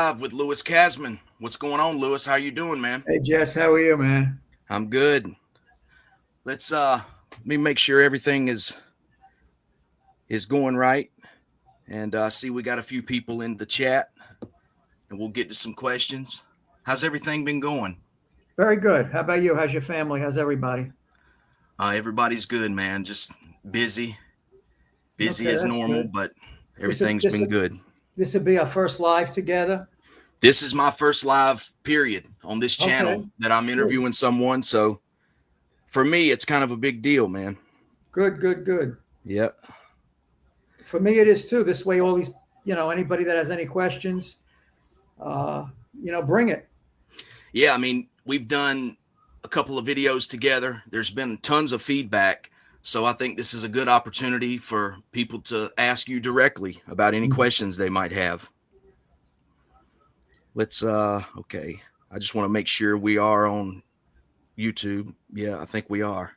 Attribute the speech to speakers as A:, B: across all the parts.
A: Live with Louis Kasman. What's going on, Louis? How you doing, man?
B: Hey Jess, how are you, man?
A: I'm good. Let me make sure everything is going right. And see, we got a few people in the chat, and we'll get to some questions. How's everything been going?
B: Very good. How about you? How's your family? How's everybody?
A: Everybody's good, man. Just busy
B: Okay,
A: as
B: that's
A: normal,
B: good.
A: but
B: This will
A: everything's
B: this
A: been
B: will
A: good.
B: this will be our first live together.
A: This is my first live period on this channel
B: Okay,
A: that I'm
B: good,
A: interviewing someone. So for me, it's kind of a big deal, man.
B: good.
A: Yep.
B: For me, it is too. This way, all these, anybody that has any questions, uh, bring it.
A: Yeah, I mean, we've done a couple of videos together. There's been tons of feedback. So I think this is a good opportunity for people to ask you directly about any questions they might have. Okay. I just want to make sure we are on YouTube. Yeah, I think we are.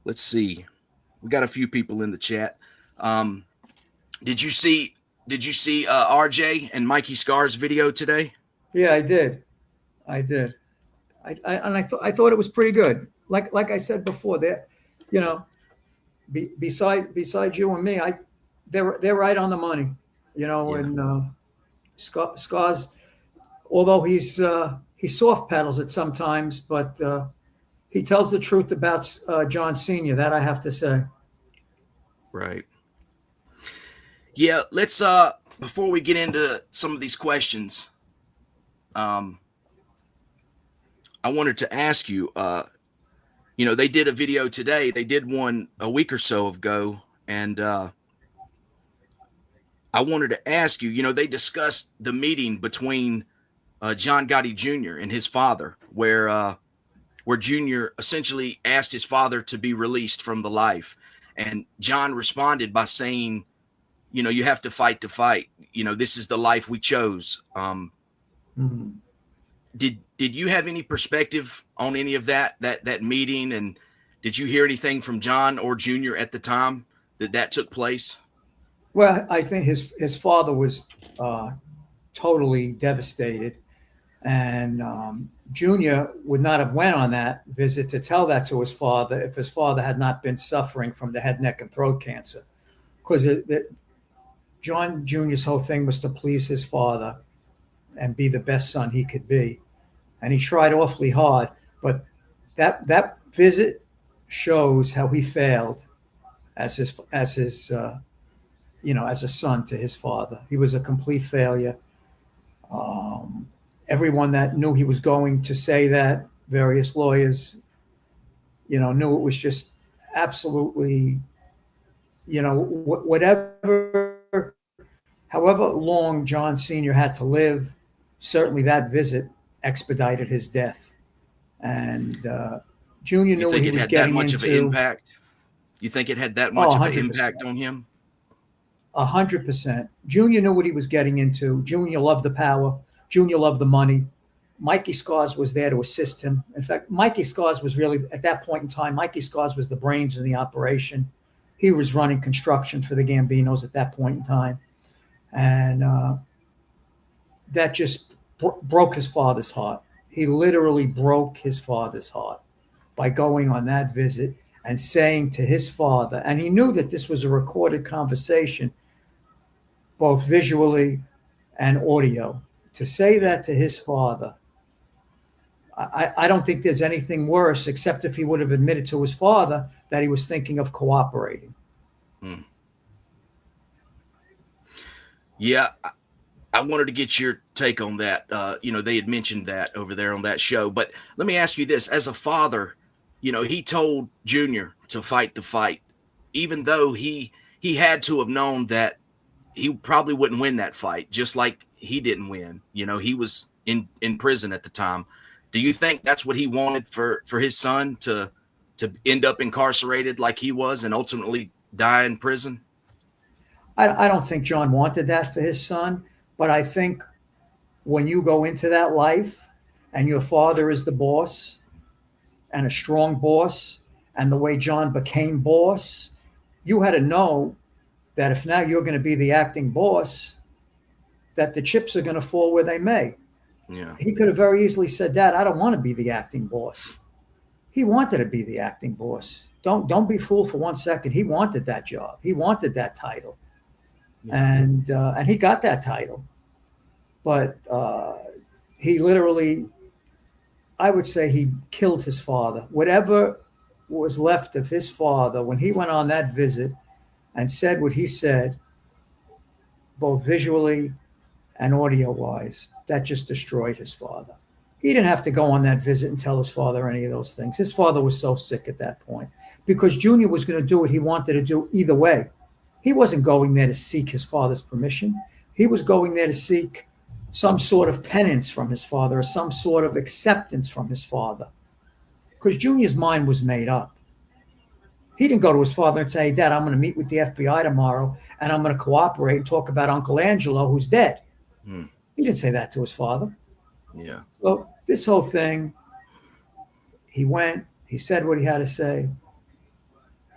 A: Let's see. We got a few people in the chat. Um, did you see RJ and Mikey Scar's video today?
B: Yeah, I did. I did. I thought it was pretty good. Like I said before, that, you know, beside you and me, they're right on the money.
A: Yeah.
B: And Scars, although he soft pedals it sometimes, but he tells the truth about John Senior. That I have to say.
A: Right. Yeah, let's before we get into some of these questions, I wanted to ask you, they did a video today. They did one a week or so ago, and I wanted to ask you, they discussed the meeting between John Gotti Jr. and his father, where Jr. essentially asked his father to be released from the life. And John responded by saying, you have to fight to fight. This is the life we chose. Did you have any perspective on any of that meeting? And did you hear anything from John or Jr. at the time that took place?
B: Well, I think his father was totally devastated, and Junior would not have went on that visit to tell that to his father if his father had not been suffering from the head, neck, and throat cancer. Because John Jr.'s whole thing was to please his father and be the best son he could be, and he tried awfully hard. But that visit shows how he failed as his as a son to his father. He was a complete failure. Everyone that knew he was going to say that, various lawyers, knew it was just absolutely, however long John Sr. had to live, certainly that visit expedited his death. And Junior knew what he was getting into.
A: You think it had that much of an impact? You think it had that much of an impact on him?
B: 100%. Junior knew what he was getting into. Junior loved the power. Junior loved the money. Mikey Scars was there to assist him. In fact, Mikey Scars was really, at that point in time, Mikey Scars was the brains of the operation. He was running construction for the Gambinos at that point in time. And that just broke his father's heart. He literally broke his father's heart by going on that visit and saying to his father, and he knew that this was a recorded conversation, both visually and audio, to say that to his father. I don't think there's anything worse, except if he would have admitted to his father that he was thinking of cooperating.
A: Yeah, I wanted to get your take on that. They had mentioned that over there on that show. But let me ask you this. As a father, he told Junior to fight the fight, even though he had to have known that he probably wouldn't win that fight, just like he didn't win. He was in prison at the time. Do you think that's what he wanted for his son to end up incarcerated like he was and ultimately die in prison?
B: I don't think John wanted that for his son, but I think when you go into that life and your father is the boss and a strong boss, and the way John became boss, you had to know that if now you're going to be the acting boss, that the chips are going to fall where they may.
A: Yeah.
B: He could have very easily said, Dad, I don't want to be the acting boss. He wanted to be the acting boss. Don't be fooled for 1 second. He wanted that job. He wanted that title.
A: Yeah.
B: And he got that title. But he literally, I would say he killed his father. Whatever was left of his father when he went on that visit and said what he said, both visually and audio wise, that just destroyed his father. He didn't have to go on that visit and tell his father any of those things. His father was so sick at that point because Junior was going to do what he wanted to do either way. He wasn't going there to seek his father's permission. He was going there to seek some sort of penance from his father or some sort of acceptance from his father, because Junior's mind was made up. He didn't go to his father and say, hey, Dad, I'm going to meet with the FBI tomorrow and I'm going to cooperate and talk about Uncle Angelo, who's dead. He didn't say that to his father.
A: Yeah.
B: So this whole thing, he went, he said what he had to say.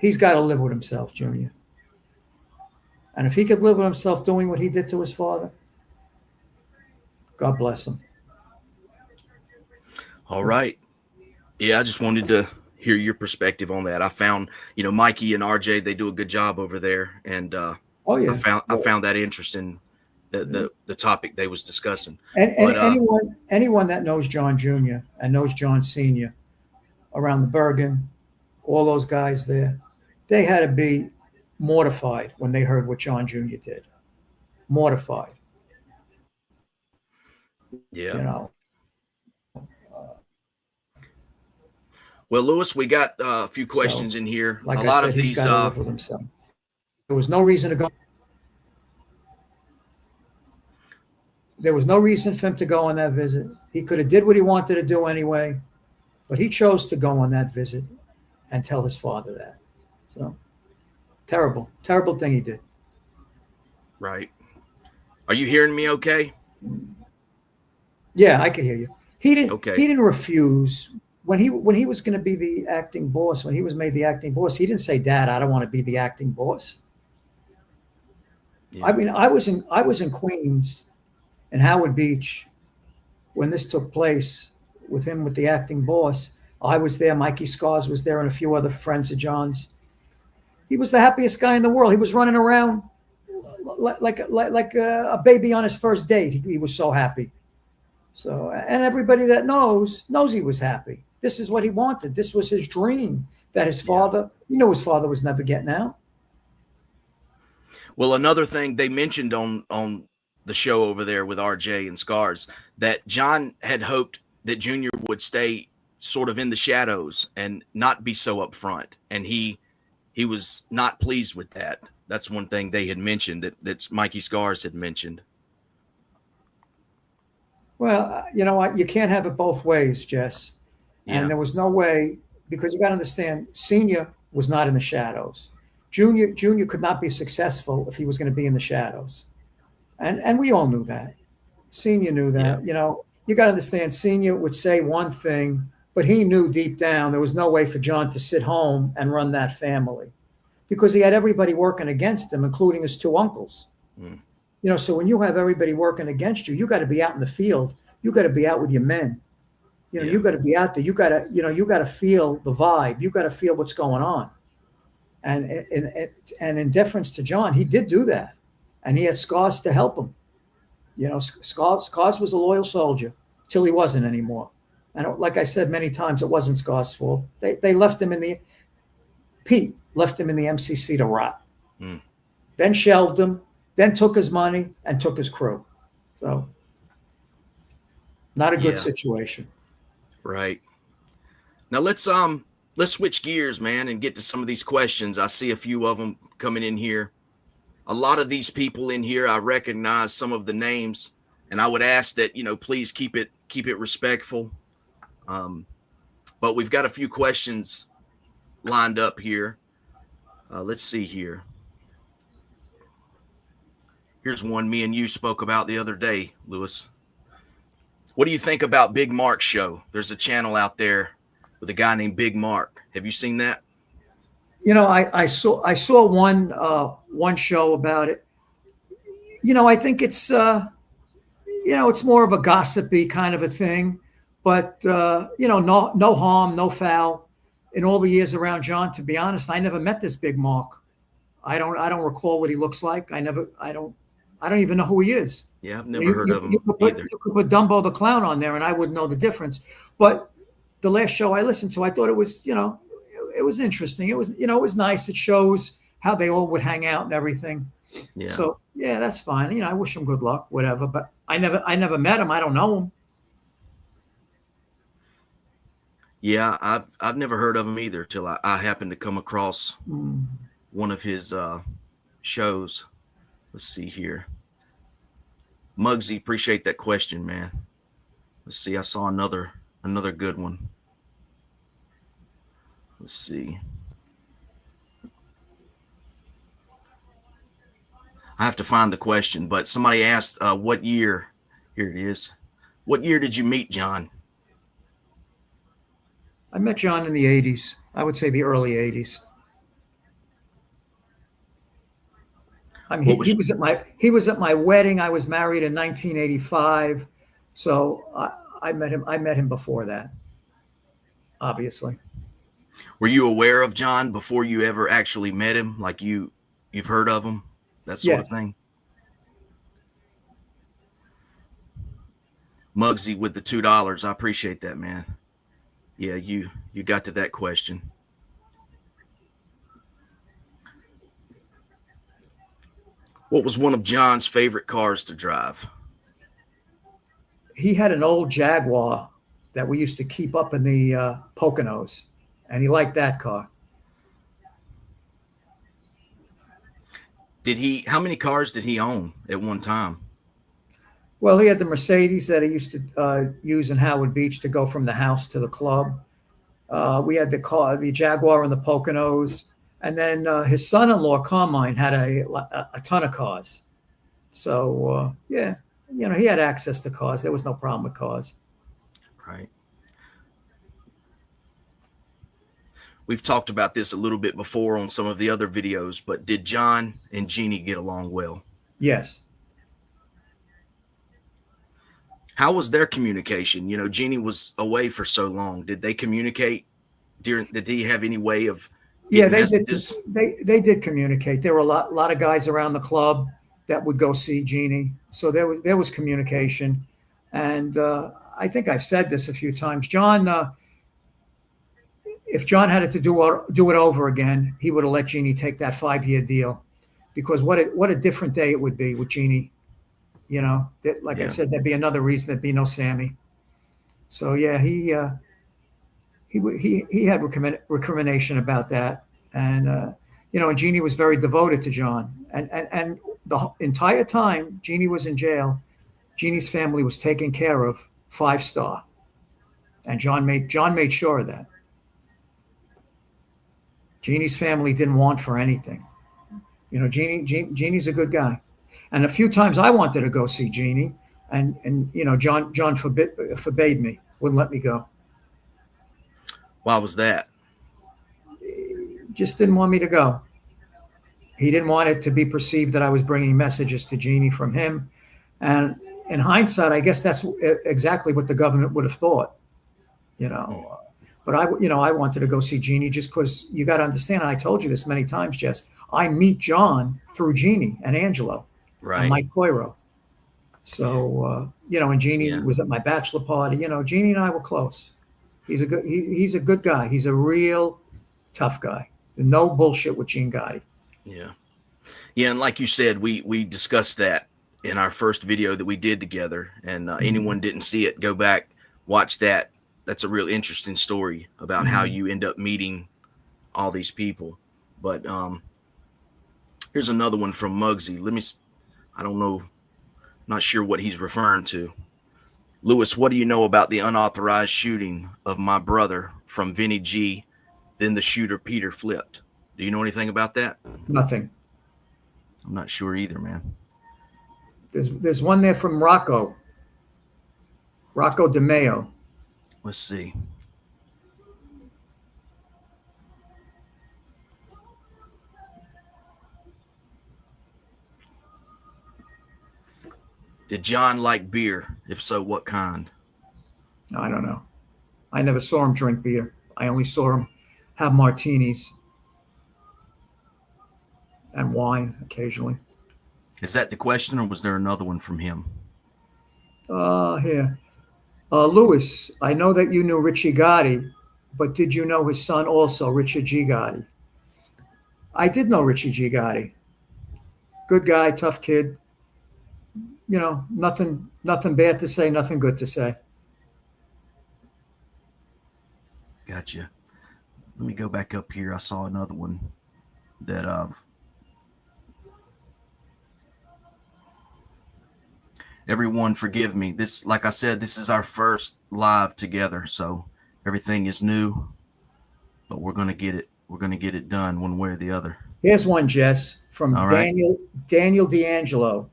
B: He's got to live with himself, Junior. And if he could live with himself doing what he did to his father, God bless him.
A: All right. Yeah, I just wanted to hear your perspective on that. I found, Mikey and RJ, they do a good job over there. And I found that interesting, the topic they was discussing.
B: And anyone that knows John Jr. and knows John Sr. around the Bergen, all those guys there, they had to be mortified when they heard what John Jr. did. Mortified.
A: Yeah. Well, Lewis, we got a few questions in here.
B: Like
A: a lot
B: I said,
A: of these.
B: He's got to live with himself. There was no reason to go. There was no reason for him to go on that visit. He could have did what he wanted to do anyway, but he chose to go on that visit and tell his father that. So terrible thing he did.
A: Right. Are you hearing me okay?
B: Yeah, I can hear you. He didn't.
A: Okay.
B: He didn't refuse when he was going to be the acting boss. When he was made the acting boss, he didn't say, "Dad, I don't want to be the acting boss." Yeah. I mean, I was in Queens, in Howard Beach, when this took place with him with the acting boss. I was there. Mikey Scars was there, and a few other friends of John's. He was the happiest guy in the world. He was running around like a baby on his first date. He was so happy. So, and everybody that knows he was happy. This is what he wanted. This was his dream, that his father, his father was never getting out.
A: Well, another thing they mentioned on the show over there with RJ and Scars, that John had hoped that Junior would stay sort of in the shadows and not be so upfront. And he was not pleased with that. That's one thing they had mentioned, that's Mikey Scars had mentioned.
B: Well, you know what? You can't have it both ways, Jess.
A: Yeah.
B: And there was no way, because you got to understand, Senior was not in the shadows. Junior could not be successful if he was going to be in the shadows. And we all knew that. Senior knew that. Yeah. You got to understand, Senior would say one thing, but he knew deep down there was no way for John to sit home and run that family, because he had everybody working against him, including his two uncles. Mm. So when you have everybody working against you, you got to be out in the field. You got to be out with your men. You got to be out there. You got to feel the vibe. You got to feel what's going on. And in deference to John, he did do that, and he had Scars to help him. Scars was a loyal soldier till he wasn't anymore. And like I said many times, it wasn't Scars' fault. They left him Pete left him in the MCC to rot. Mm. Then shelved him. Then took his money and took his crew. So not a good situation.
A: Right. Now let's switch gears, man, and get to some of these questions. I see a few of them coming in here. A lot of these people in here, I recognize some of the names, and I would ask that, please keep it respectful. But we've got a few questions lined up here. Let's see here. Here's one me and you spoke about the other day, Lewis. What do you think about Big Mark's show? There's a channel out there with a guy named Big Mark. Have you seen that?
B: I saw one show about it. I think it's more of a gossipy kind of a thing, but no harm, no foul. In all the years around John, to be honest, I never met this big Mark. I don't recall what he looks like. I don't even know who he is.
A: Yeah, I've never heard of him either.
B: You could put Dumbo the Clown on there, and I wouldn't know the difference. But the last show I listened to, I thought it was it was interesting. It was nice. It shows how they all would hang out and everything.
A: Yeah.
B: So yeah, that's fine. I wish him good luck, whatever. But I never met him. I don't know him.
A: Yeah, I've never heard of him either till I happened to come across one of his shows. Let's see here. Muggsy, appreciate that question, man. Let's see. I saw another good one. Let's see. I have to find the question, but somebody asked what year. Here it is. What year did you meet John?
B: I met John in the 80s. I would say the early 80s. I mean, he was at my wedding. I was married in 1985, so I met him before that. Obviously.
A: Were you aware of John before you ever actually met him? Like you've heard of him, that sort of thing. Muggsy with the $2. I appreciate that, man. Yeah, you got to that question. What was one of John's favorite cars to drive?
B: He had an old Jaguar that we used to keep up in the Poconos, and he liked that car.
A: How many cars did he own at one time?
B: Well, he had the Mercedes that he used to use in Howard Beach to go from the house to the club. We had the Jaguar and the Poconos. And then his son-in-law, Carmine, had a ton of cars. So, yeah, he had access to cars. There was no problem with cars.
A: Right. We've talked about this a little bit before on some of the other videos, but did John and Jeannie get along well?
B: Yes.
A: How was their communication? Jeannie was away for so long. Did they communicate? Did he have any way of...
B: Yeah, they did communicate. There were a lot of guys around the club that would go see Jeannie. So there was communication. And I think I've said this a few times. John, if John had to do it over again, he would have let Jeannie take that 5-year deal, because what a different day it would be with Jeannie. I said, there'd be another reason there'd be no Sammy. So yeah, he had recrimination about that, and and Jeannie was very devoted to John, and the entire time Jeannie was in jail, Jeannie's family was taken care of 5-star, and John made sure of that. Jeannie's family didn't want for anything. Jeannie's a good guy, and a few times I wanted to go see Jeannie, and John forbade me, wouldn't let me go.
A: Why was that?
B: Just didn't want me to go. He didn't want it to be perceived that I was bringing messages to Jeannie from him. And in hindsight, I guess that's exactly what the government would have thought, But I wanted to go see Jeannie just because you got to understand, and I told you this many times, Jess, I meet John through Jeannie and Angelo,
A: right,
B: and Mike Coiro. So, and Jeannie was at my bachelor party. Jeannie and I were close. He's a good guy. He's a real tough guy. No bullshit with Gene Gotti.
A: Yeah. Yeah. And like you said, we discussed that in our first video that we did together, and anyone didn't see it, go back, watch that. That's a real interesting story about how you end up meeting all these people. But here's another one from Muggsy. I don't know. Not sure what he's referring to. Lewis, what do you know about the unauthorized shooting of my brother from Vinny G, then the shooter Peter flipped? Do you know anything about that?
B: Nothing.
A: I'm not sure either, man.
B: There's one there from Rocco DeMeo.
A: Let's see. Did John like beer? If so, what kind?
B: I don't know. I never saw him drink beer. I only saw him have martinis and wine occasionally.
A: Is that the question, or was there another one from him?
B: Here. Lewis, I know that you knew Richie Gotti, but did you know his son also, Richard G. Gotti? I did know Richie G. Gotti. Good guy, tough kid. You know, nothing bad to say, nothing good to say.
A: Gotcha. Let me go back up here. I saw another one that everyone forgive me. This, like I said, this is our first live together, so everything is new, but we're gonna get it. We're gonna get it done one way or the other.
B: Here's one, Jess, from
A: All right.
B: Daniel D'Angelo.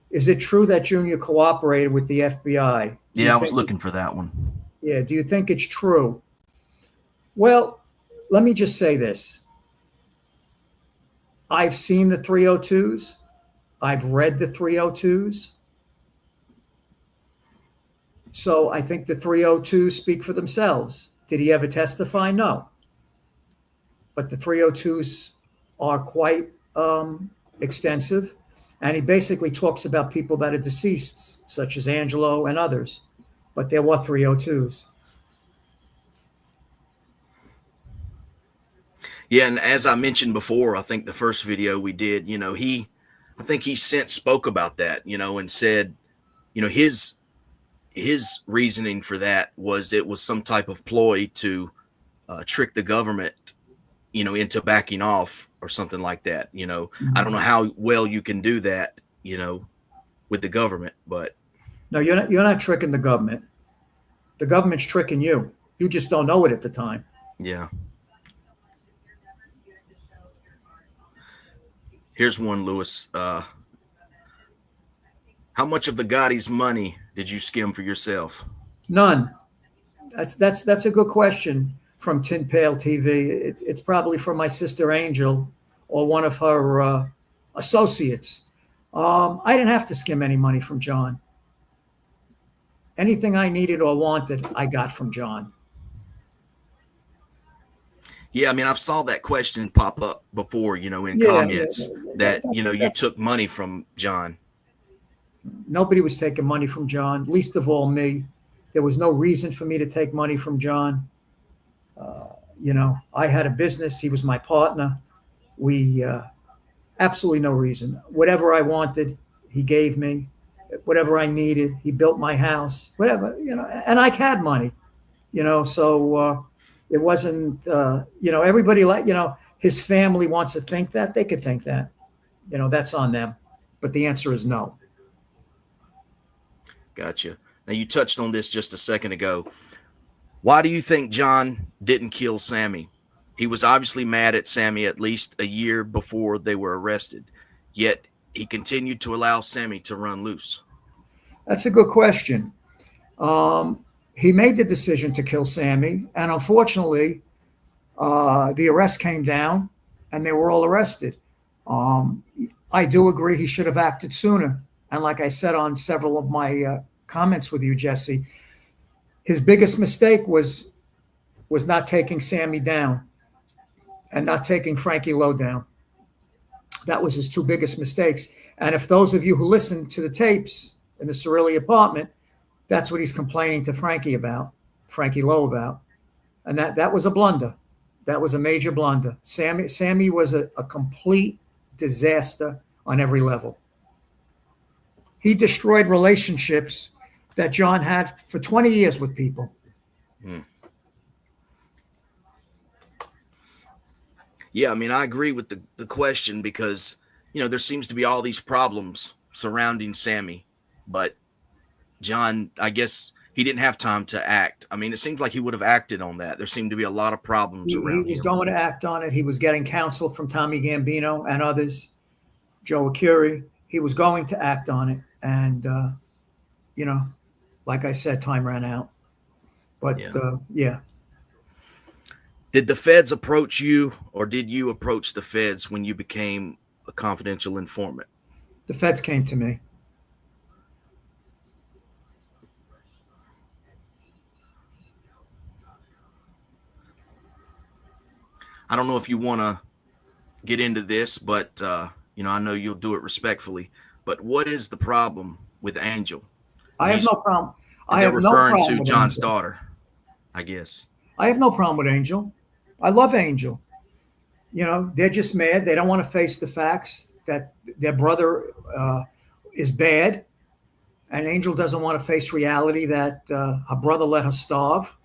B: Is it true that Junior cooperated with the FBI?
A: Yeah, I was looking for that one.
B: Yeah. Do you think it's true? Well, let me just say this. I've seen the 302s. I've read the 302s. So I think the 302s speak for themselves. Did he ever testify? No. But the 302s are quite extensive. And he basically talks about people that are deceased, such as Angelo and others. But there were 302s.
A: Yeah, and as I mentioned before, I think the first video we did, you know, I think he since spoke about that, you know, and said, you know, his reasoning for that was it was some type of ploy to trick the government, you know, into backing off or something like that. You know, I don't know how well you can do that, you know, with the government, but
B: no, you're not tricking the government. The government's tricking you. You just don't know it at the time.
A: Yeah. Here's one, Lewis. How much of the Gotti's money did you skim for yourself?
B: None. That's a good question from Tin Pail TV. It's probably from my sister Angel or one of her associates. I didn't have to skim any money from John. Anything I needed or wanted, I got from John.
A: Yeah, I mean, I've saw that question pop up before, you know, in comments that, you know, you took money from John.
B: Nobody was taking money from John, least of all me. There was no reason for me to take money from John. You know, I had a business. He was my partner. We absolutely no reason. Whatever I wanted, he gave me. Whatever I needed, he built my house. Whatever, you know, and I had money, you know, so it wasn't, you know, everybody like, you know, his family wants to think that. They could think that. You know, that's on them. But the answer is no.
A: Gotcha. Now, you touched on this just a second ago. Why do you think John didn't kill Sammy? He was obviously mad at Sammy at least a year before they were arrested, yet he continued to allow Sammy to run loose.
B: That's a good question. He made the decision to kill Sammy, and unfortunately, the arrest came down, and they were all arrested. I do agree he should have acted sooner. And like I said on several of my comments with you, Jesse, his biggest mistake was not taking Sammy down and not taking Frankie Lowe down. That was his two biggest mistakes. And if those of you who listened to the tapes in the Cirilli apartment, that's what he's complaining to Frankie Lowe about. And that was a blunder. That was a major blunder. Sammy was a complete disaster on every level. He destroyed relationships that John had for 20 years with people.
A: Yeah, I mean, I agree with the question because, you know, there seems to be all these problems surrounding Sammy, but John, I guess he didn't have time to act. I mean, it seems like he would have acted on that. There seemed to be a lot of problems around
B: He was
A: him.
B: going to act on it. He was getting counsel from Tommy Gambino and others, Joe Acuri. He was going to act on it. And, you know, like I said, time ran out. But, yeah.
A: Did the feds approach you, or did you approach the feds when you became a confidential informant?
B: The feds came to me.
A: I don't know if you want to get into this, but I know you'll do it respectfully. But what is the problem with Angel?
B: I have no problem. I
A: They're
B: have no
A: referring
B: problem
A: to
B: with
A: John's
B: Angel.
A: daughter, I guess.
B: I have no problem with Angel. I love Angel. They're just mad. They don't want to face the facts that their brother is bad, and Angel doesn't want to face reality that her brother let her starve,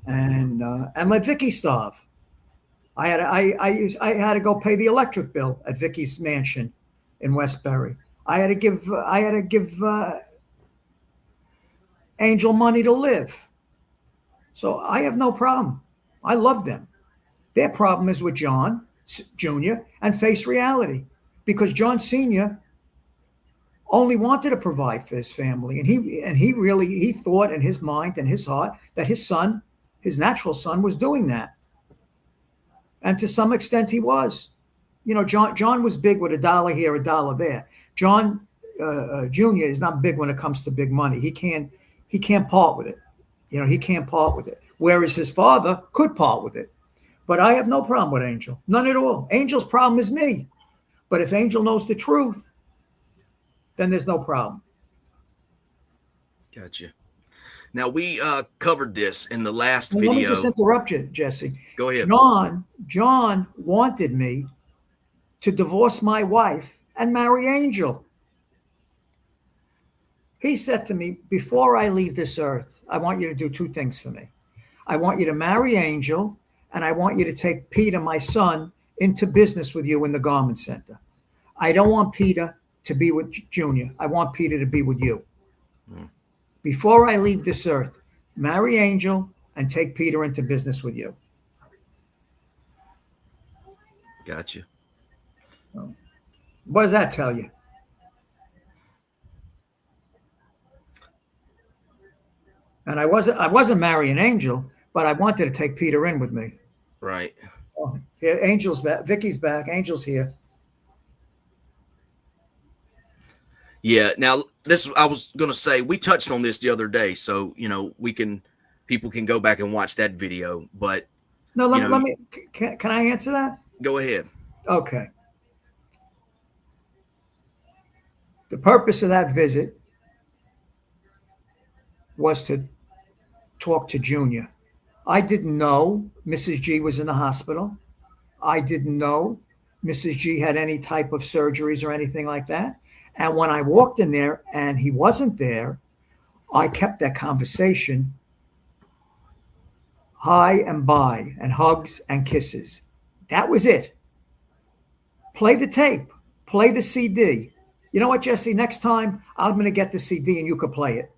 B: and let Vicky starve. I had to go pay the electric bill at Vicky's mansion in Westbury. I had to give Angel money to live. So I have no problem. I love them. Their problem is with John Jr. and face reality, because John Sr. only wanted to provide for his family, and he thought in his mind and his heart that his son, his natural son, was doing that, and to some extent he was. John was big with $1 here, $1 there. John Jr. is not big when it comes to big money. He can't part with it. He can't part with it. Whereas his father could part with it. But I have no problem with Angel. None at all. Angel's problem is me. But if Angel knows the truth, then there's no problem.
A: Gotcha. Now, we covered this in the last video.
B: Let me just interrupt you, Jesse.
A: Go ahead.
B: John wanted me to divorce my wife and marry Angel. He said to me, before I leave this earth, I want you to do two things for me. I want you to marry Angel, and I want you to take Peter, my son, into business with you in the garment center. I don't want Peter to be with Junior. I want Peter to be with you. Before I leave this earth, marry Angel and take Peter into business with you.
A: Gotcha.
B: What does that tell you? And I wasn't marrying Angel, but I wanted to take Peter in with me.
A: Right.
B: Oh, here, Angel's back. Vicky's back. Angel's here.
A: Yeah. Now, I was going to say, we touched on this the other day, so people can go back and watch that video. But
B: no, let me. Can I answer that?
A: Go ahead.
B: Okay. The purpose of that visit was to talk to Junior. I didn't know Mrs. G was in the hospital. I didn't know Mrs. G had any type of surgeries or anything like that. And when I walked in there and he wasn't there, I kept that conversation hi and bye and hugs and kisses. That was it. Play the tape. Play the CD. You know what, Jesse? Next time I'm going to get the CD and you could play it.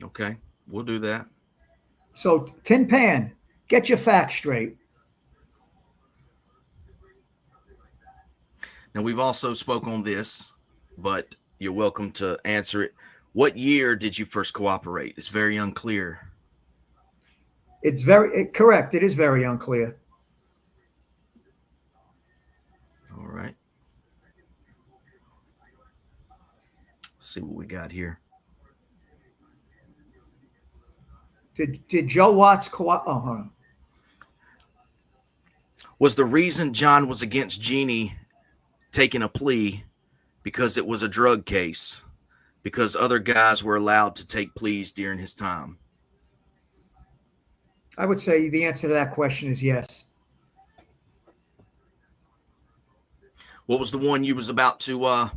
A: Okay. We'll do that.
B: So, Tin Pan, get your facts straight.
A: Now, we've also spoke on this, but you're welcome to answer it. What year did you first cooperate? It's very unclear.
B: It's correct. It is very unclear.
A: All right. Let's see what we got here.
B: Did Joe Watts hold on.
A: Was the reason John was against Jeannie taking a plea because it was a drug case? Because other guys were allowed to take pleas during his time?
B: I would say the answer to that question is yes.
A: What was the one you was about to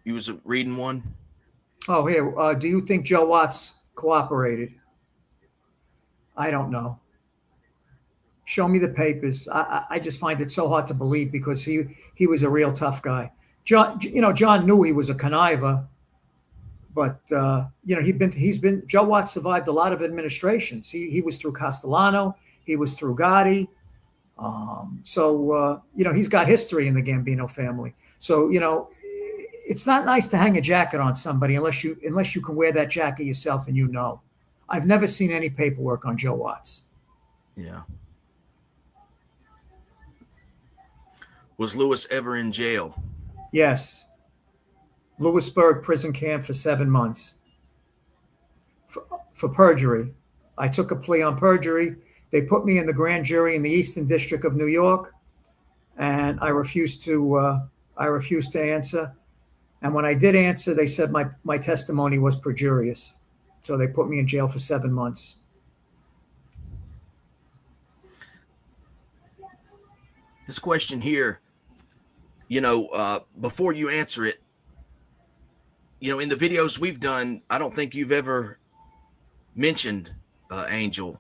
A: you was reading one?
B: Oh, here. Do you think Joe Watts cooperated? I don't know. Show me the papers. I just find it so hard to believe because he was a real tough guy. John knew he was a conniver, but Joe Watts survived a lot of administrations. He was through Castellano. He was through Gotti. He's got history in the Gambino family. So, it's not nice to hang a jacket on somebody unless you can wear that jacket yourself and I've never seen any paperwork on Joe Watts.
A: Yeah. Was Lewis ever in jail?
B: Yes. Lewisburg prison camp for 7 months for perjury. I took a plea on perjury. They put me in the grand jury in the Eastern District of New York, and I refused to answer. And when I did answer, they said my testimony was perjurious. So they put me in jail for 7 months.
A: This question here, before you answer it, in the videos we've done, I don't think you've ever mentioned Angel.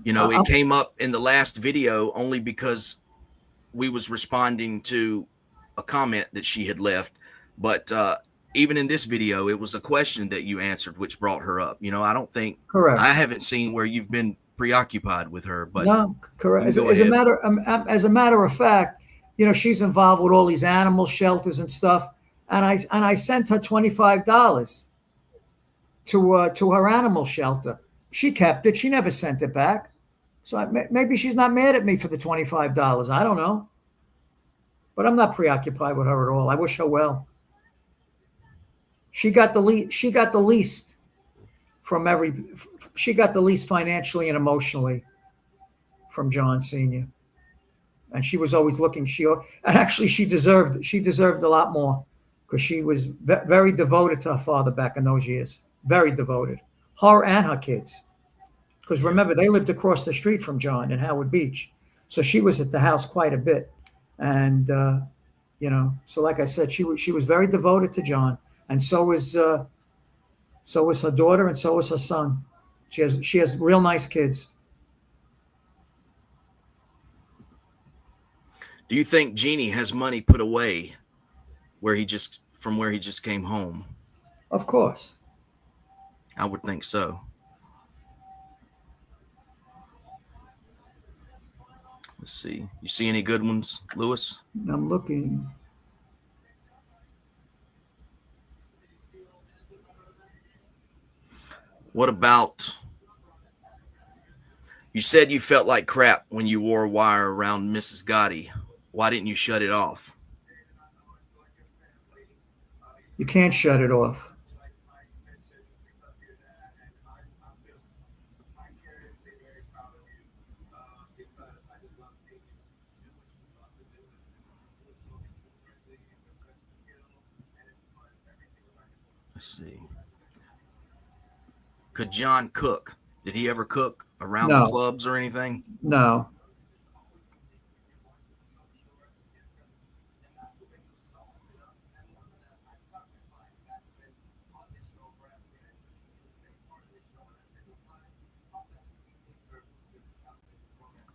A: It came up in the last video only because we was responding to a comment that she had left. But even in this video, it was a question that you answered, which brought her up. I don't think
B: Correct.
A: I haven't seen where you've been preoccupied with her, but
B: no, correct. As a matter of fact, she's involved with all these animal shelters and stuff. And I sent her $25 to her animal shelter. She kept it. She never sent it back. So maybe she's not mad at me for the $25. I don't know. But I'm not preoccupied with her at all. I wish her well. She got the least. She got the least financially and emotionally from John Sr. And she was always looking. And actually she deserved a lot more, because she was very devoted to her father back in those years. Very devoted. Her and her kids. Because remember, they lived across the street from John in Howard Beach. So she was at the house quite a bit. And, so like I said, she was very devoted to John. And so was her daughter, and so was her son. She has real nice kids.
A: Do you think Jeannie has money put away from where he just came home?
B: Of course.
A: I would think so. Let's see. You see any good ones, Lewis?
B: I'm looking.
A: What about, you said you felt like crap when you wore a wire around Mrs. Gotti. Why didn't you shut it off?
B: You can't shut it off.
A: Let's see. Could John cook? Did he ever cook around the clubs or anything?
B: No.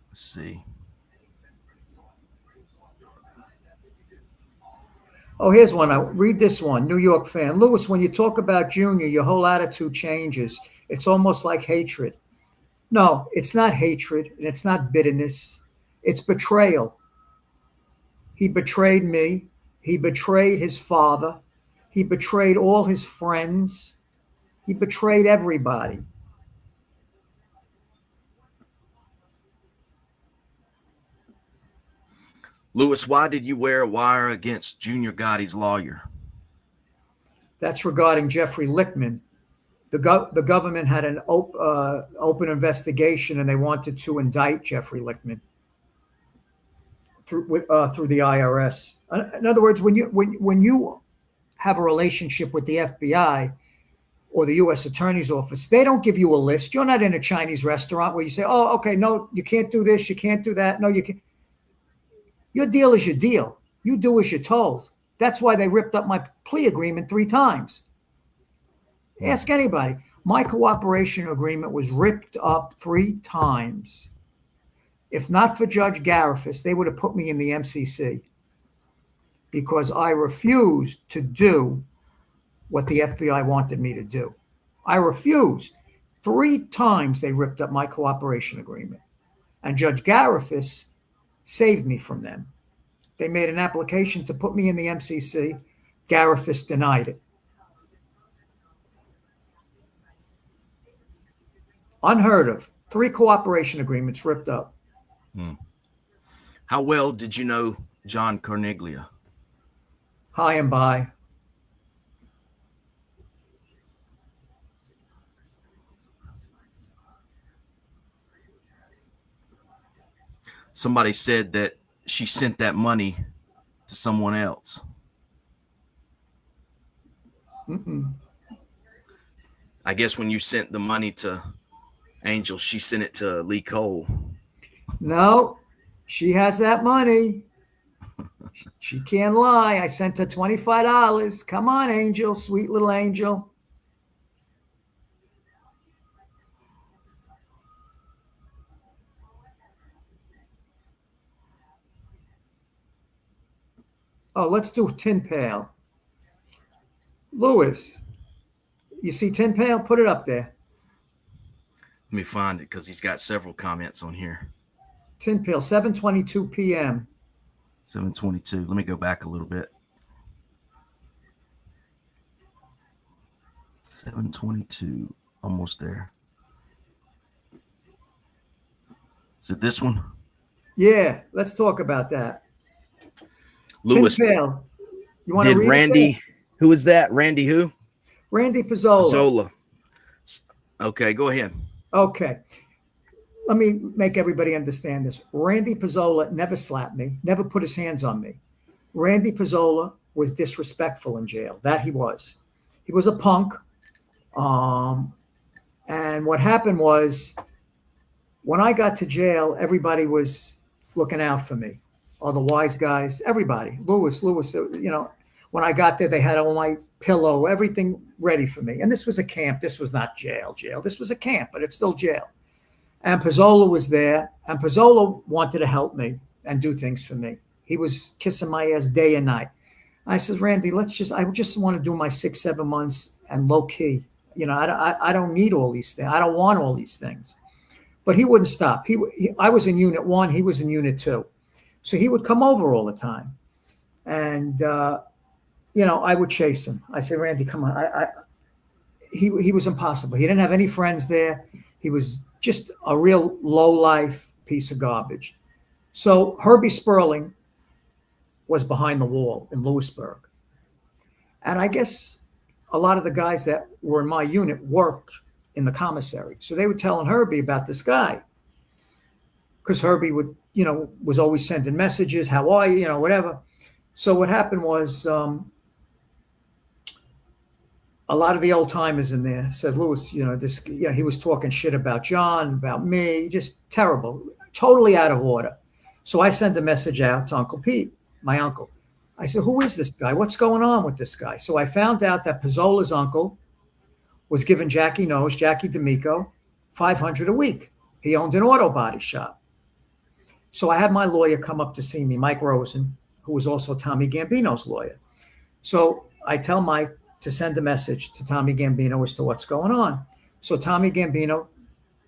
A: Let's see.
B: Oh, here's one. I'll read this one. New York fan. Lewis, when you talk about Junior, your whole attitude changes. It's almost like hatred. No, it's not hatred, and it's not bitterness. It's betrayal. He betrayed me. He betrayed his father. He betrayed all his friends. He betrayed everybody.
A: Lewis, why did you wear a wire against Junior Gotti's lawyer?
B: That's regarding Jeffrey Lichtman. The government had an open investigation, and they wanted to indict Jeffrey Lichtman through the IRS. In other words, when you have a relationship with the FBI or the U.S. Attorney's Office, they don't give you a list. You're not in a Chinese restaurant where you say, "Oh, okay, no, you can't do this, you can't do that." No, you can. Your deal is your deal. You do as you're told. That's why they ripped up my plea agreement 3 times. Ask anybody. My cooperation agreement was ripped up 3 times. If not for Judge Garifas, they would have put me in the MCC, because I refused to do what the FBI wanted me to do. I refused. 3 times they ripped up my cooperation agreement. And Judge Garifas saved me from them. They made an application to put me in the MCC. Garifas denied it. Unheard of. 3 cooperation agreements ripped up.
A: How well did you know John Carneglia?
B: Hi and bye.
A: somebody said that she sent that money to someone else.
B: Mm-mm.
A: I guess when you sent the money to Angel, she sent it to Lee Cole.
B: No, she has that money. She can't lie. I sent her $25. Come on, Angel, sweet little Angel. Oh, let's do Tin Pail. Lewis, you see Tin Pail? Put it up there.
A: Let me find it because he's got several comments on here.
B: Tin Pail, 7:22 p.m.
A: 7:22. Let me go back a little bit. 7:22. Almost there. Is it this one?
B: Yeah, let's talk about that.
A: Lewis,
B: Tin Pail. You want to
A: did
B: read
A: Randy,
B: it?
A: who is that? Randy who?
B: Randy Pizzolo.
A: Zola. Okay, go ahead.
B: Okay. Let me make everybody understand this. Randy Pizzolo never slapped me, never put his hands on me. Randy Pizzolo was disrespectful in jail. That he was. He was a punk. And what happened was, when I got to jail, everybody was looking out for me. All the wise guys, everybody. Lewis, when I got there, they had all my pillow, everything ready for me. And this was a camp. This was not jail. This was a camp, but it's still jail. And Pizzolo was there, and Pizzolo wanted to help me and do things for me. He was kissing my ass day and night. I said, Randy, I just want to do my 6-7 months and low key. I don't need all these things. I don't want all these things. But he wouldn't stop. I was in Unit 1. He was in Unit 2. So he would come over all the time. And, I would chase him. I said, Randy, come on. He was impossible. He didn't have any friends there. He was just a real low-life piece of garbage. So Herbie Sperling was behind the wall in Lewisburg. And I guess a lot of the guys that were in my unit worked in the commissary. So they were telling Herbie about this guy. Because Herbie was always sending messages, how are you, whatever. So what happened was a lot of the old timers in there said, Lewis, he was talking shit about John, about me, just terrible, totally out of order. So I sent a message out to Uncle Pete, my uncle. I said, who is this guy? What's going on with this guy? So I found out that Pizzola's uncle was giving Jackie D'Amico, $500 a week. He owned an auto body shop. So I had my lawyer come up to see me, Mike Rosen, who was also Tommy Gambino's lawyer. So I tell Mike to send a message to Tommy Gambino as to what's going on. So Tommy Gambino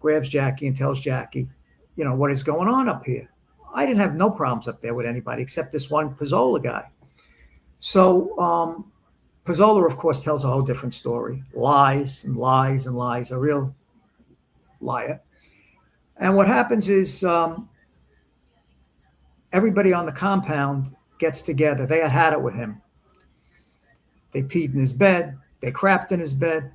B: grabs Jackie and tells Jackie, what is going on up here? I didn't have no problems up there with anybody except this one Pizzola guy. So Pizzola, of course, tells a whole different story. Lies and lies and lies, a real liar. And what happens is everybody on the compound gets together. They had it with him. They peed in his bed. They crapped in his bed.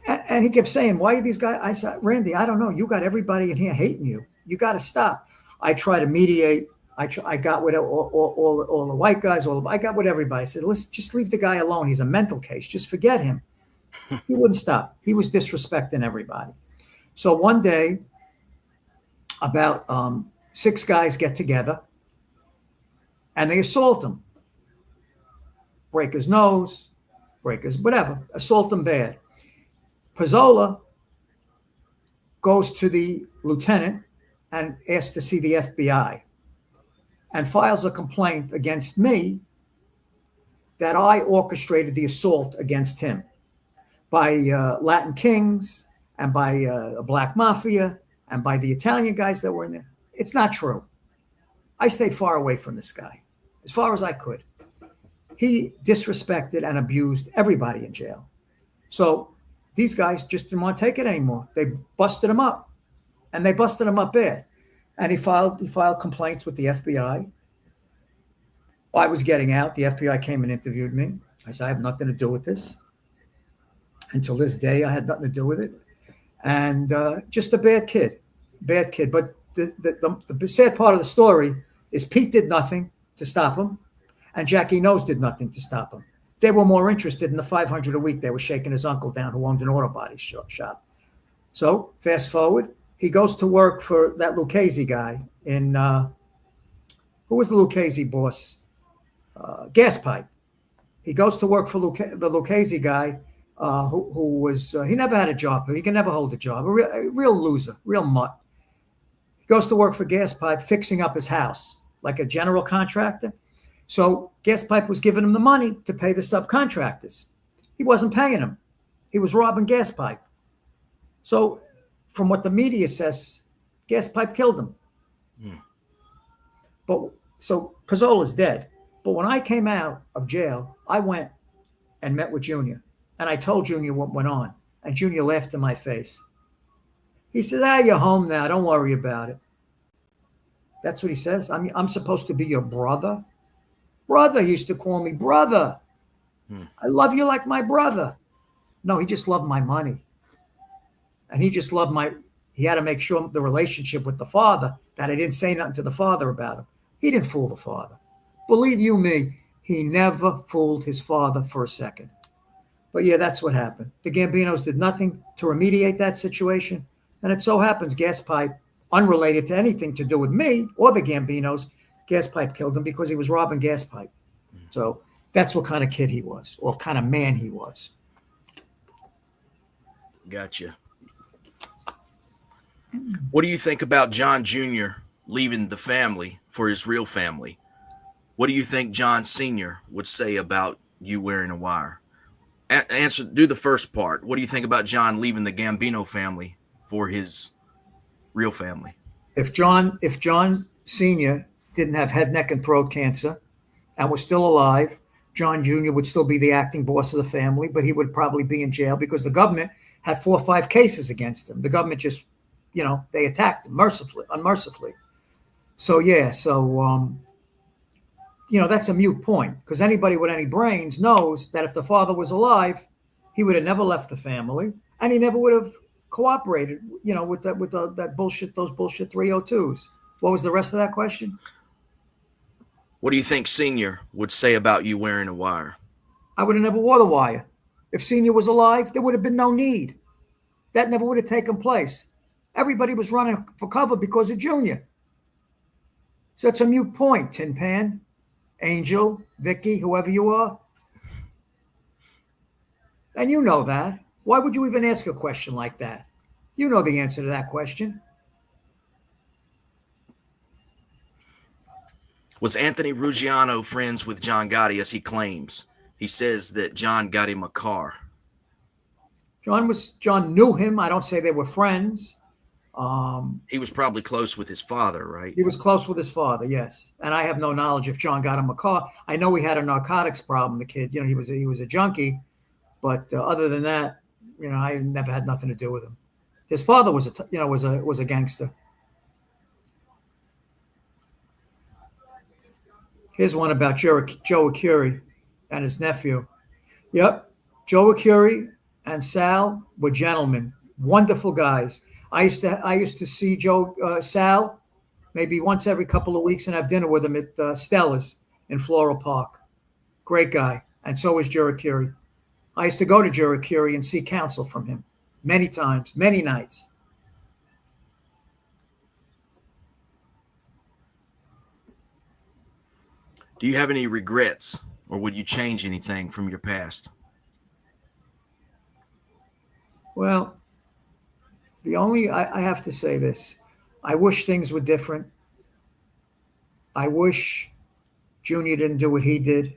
B: And he kept saying, why are these guys? I said, Randy, I don't know. You got everybody in here hating you. You got to stop. I try to mediate. I got with all the white guys. I got with everybody. I said, listen, just leave the guy alone. He's a mental case. Just forget him. He wouldn't stop. He was disrespecting everybody. So one day, about 6 guys get together, and they assault him. Break his nose, whatever. Assault him bad. Pizzola goes to the lieutenant and asks to see the FBI and files a complaint against me that I orchestrated the assault against him by Latin Kings and by a black mafia and by the Italian guys that were in there. It's not true. I stayed far away from this guy, as far as I could. He disrespected and abused everybody in jail. So these guys just didn't want to take it anymore. They busted him up, and they busted him up bad. And he filed complaints with the FBI. I was getting out. The FBI came and interviewed me. I said, I have nothing to do with this. Until this day, I had nothing to do with it. And just a bad kid. But the sad part of the story is Pete did nothing to stop him, and Jackie Nose did nothing to stop him. They were more interested in the $500 a week they were shaking his uncle down, who owned an auto body shop. So fast forward, he goes to work for that Lucchese guy in who was the Lucchese boss? Gas Pipe. He goes to work for the Lucchese guy, who was he never had a job. He can never hold a job. A real loser, real mutt. He goes to work for Gas Pipe, fixing up his house like a general contractor. So Gas Pipe was giving him the money to pay the subcontractors. He wasn't paying them. He was robbing Gas Pipe. So from what the media says, Gas Pipe killed him. But so Pizzolo's dead. But when I came out of jail, I went and met with Junior. And I told Junior what went on. And Junior laughed in my face. He said, you're home now. Don't worry about it. That's what he says. I'm supposed to be your brother. Brother, he used to call me brother. I love you like my brother. No, he just loved my money. And he just loved he had to make sure the relationship with the father, that I didn't say nothing to the father about him. He didn't fool the father. Believe you me, he never fooled his father for a second. But yeah, that's what happened. The Gambinos did nothing to remediate that situation. And it so happens Gas Pipe, unrelated to anything to do with me or the Gambinos, Gas Pipe killed him because he was robbing Gas Pipe. So that's what kind of kid he was, or kind of man he was.
A: Gotcha. What do you think about John Jr. leaving the family for his real family? What do you think John Sr. would say about you wearing a wire? Do the first part. What do you think about John leaving the Gambino family for his real family? If
B: John Sr. didn't have head, neck, and throat cancer and was still alive, John Jr. would still be the acting boss of the family, but he would probably be in jail because the government had 4 or 5 cases against him. The government just, they attacked him unmercifully. So, yeah, that's a moot point because anybody with any brains knows that if the father was alive, he would have never left the family and he never would have cooperated, with that bullshit, those bullshit 302s. What was the rest of that question?
A: What do you think Senior would say about you wearing a wire?
B: I would have never wore the wire. If Senior was alive, there would have been no need. That never would have taken place. Everybody was running for cover because of Junior. So it's a moot point, Tin Pan, Angel, Vicky, whoever you are. And you know that. Why would you even ask a question like that? You know the answer to that question.
A: Was Anthony Ruggiano friends with John Gotti, as he claims? He says that John got him a car.
B: John knew him. I don't say they were friends.
A: He was probably close with his father, right?
B: He was close with his father, yes. And I have no knowledge if John got him a car. I know he had a narcotics problem, the kid. He was a junkie. But other than that, I never had nothing to do with him. His father was a gangster. Here's one about Joe Acuri and his nephew. Yep, Joe Acuri and Sal were gentlemen, wonderful guys. I used to see Sal maybe once every couple of weeks and have dinner with him at Stella's in Floral Park. Great guy, and so was Joe Acuri. I used to go to Joe Acuri and seek counsel from him many times, many nights.
A: Do you have any regrets, or would you change anything from your past?
B: Well, I have to say this. I wish things were different. I wish Junior didn't do what he did.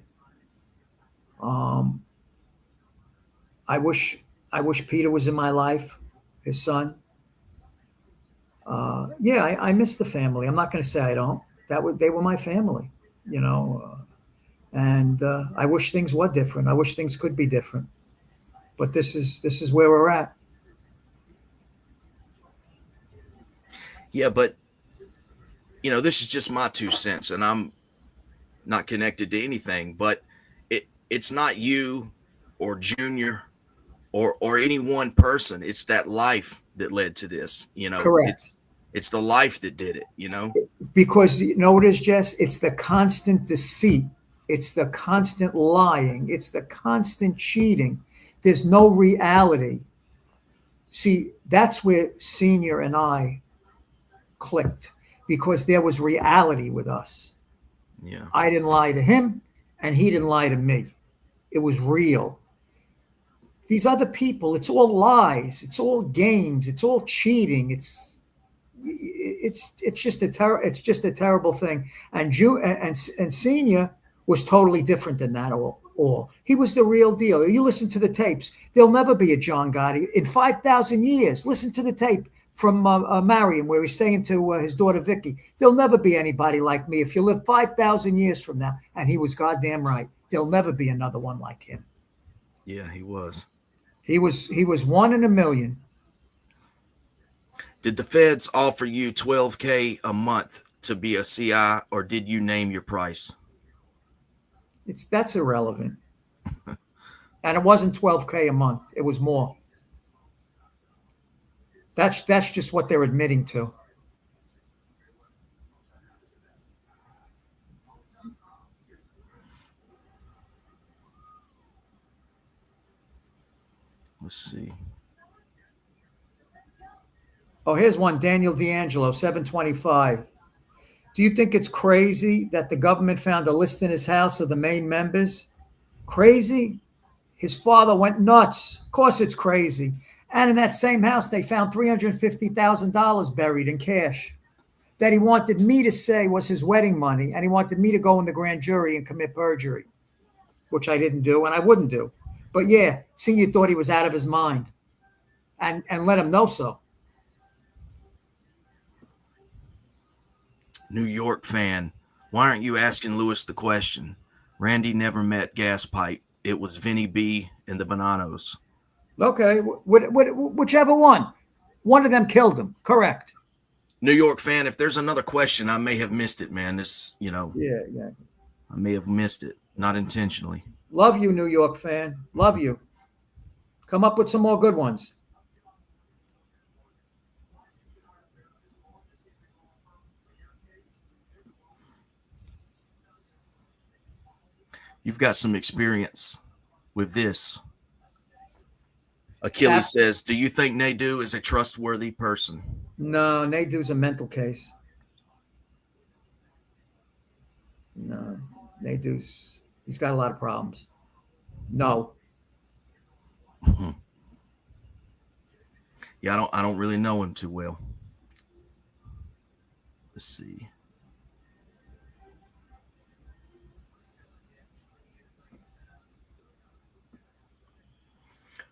B: I wish Peter was in my life, his son. I miss the family. I'm not going to say I don't. They were my family. And I wish things were different. I wish things could be different, but this is where we're at.
A: Yeah, but this is just my 2 cents, and I'm not connected to anything. But it's not you or Junior or any one person. It's that life that led to this.
B: Correct.
A: It's the life that did it, you know?
B: Because you know what it is, Jess? It's the constant deceit. It's the constant lying. It's the constant cheating. There's no reality. See, that's where Senior and I clicked because there was reality with us.
A: Yeah.
B: I didn't lie to him and he didn't lie to me. It was real. These other people, it's all lies. It's all games. It's all cheating. It's just a terrible thing. And Senior was totally different than that all. He was the real deal. You listen to the tapes. There'll never be a John Gotti in 5,000 years. Listen to the tape from Marion where he's saying to his daughter Vicky, "There'll never be anybody like me. If you live 5,000 years from now," and he was goddamn right. There'll never be another one like him.
A: Yeah, he was.
B: He was one in a million.
A: Did the feds offer you $12K a month to be a CI, or did you name your price?
B: That's irrelevant. And it wasn't $12K a month. It was more. That's just what they're admitting to.
A: Let's see.
B: Oh, here's one. Daniel D'Angelo, 725. Do you think it's crazy that the government found a list in his house of the main members? Crazy? His father went nuts. Of course it's crazy. And in that same house, they found $350,000 buried in cash that he wanted me to say was his wedding money. And he wanted me to go in the grand jury and commit perjury, which I didn't do and I wouldn't do. But yeah, Senior thought he was out of his mind and let him know so.
A: New York fan. Why aren't you asking Lewis the question? Randy never met Gas Pipe. It was Vinny B and the Bananos.
B: Okay, whichever one. One of them killed him. Correct.
A: New York fan, if there's another question, I may have missed it, man. This,
B: Yeah.
A: I may have missed it, not intentionally.
B: Love you, New York fan. Love you. Come up with some more good ones.
A: You've got some experience with this. Achilles says, do you think Nadeau is a trustworthy person?
B: No, Nadeau's a mental case. No, he's got a lot of problems. No.
A: Mm-hmm. Yeah, I don't really know him too well. Let's see.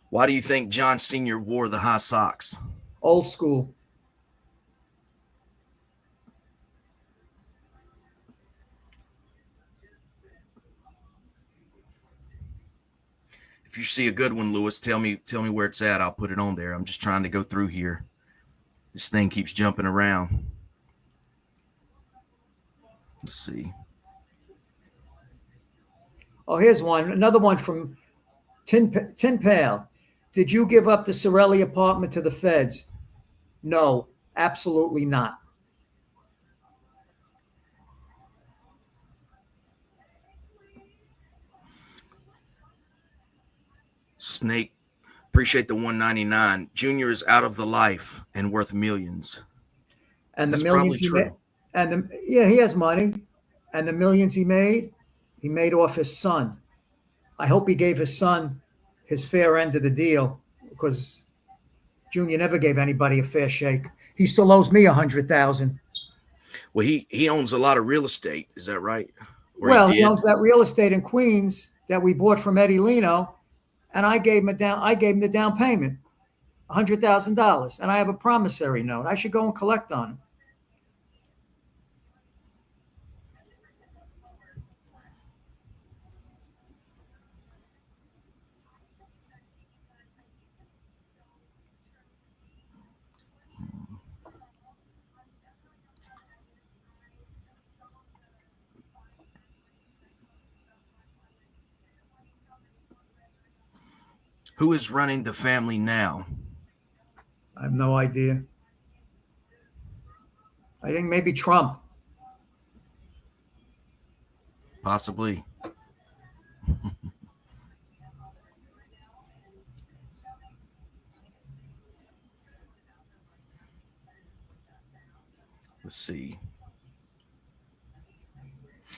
A: Why do you think John Sr. wore the high socks?
B: Old school.
A: If you see a good one, Lewis, tell me where it's at. I'll put it on there. I'm just trying to go through here. This thing keeps jumping around. Let's see.
B: Oh, here's one. Another one from Tin Pail. Did you give up the Sorelli apartment to the feds? No, absolutely not.
A: Snake, appreciate the 199. Junior is out of the life and worth millions.
B: And
A: That's
B: the millions he made, he has money. And the millions he made off his son. I hope he gave his son his fair end of the deal because Junior never gave anybody a fair shake. He still owes me $100,000.
A: Well, he owns a lot of real estate. Is that right?
B: Well, he owns that real estate in Queens that we bought from Eddie Leno, and I gave him the down payment, $100,000, and I have a promissory note. I should go and collect on it.
A: Who is running the family now?
B: I have no idea. I think maybe Trump.
A: Possibly. Let's see.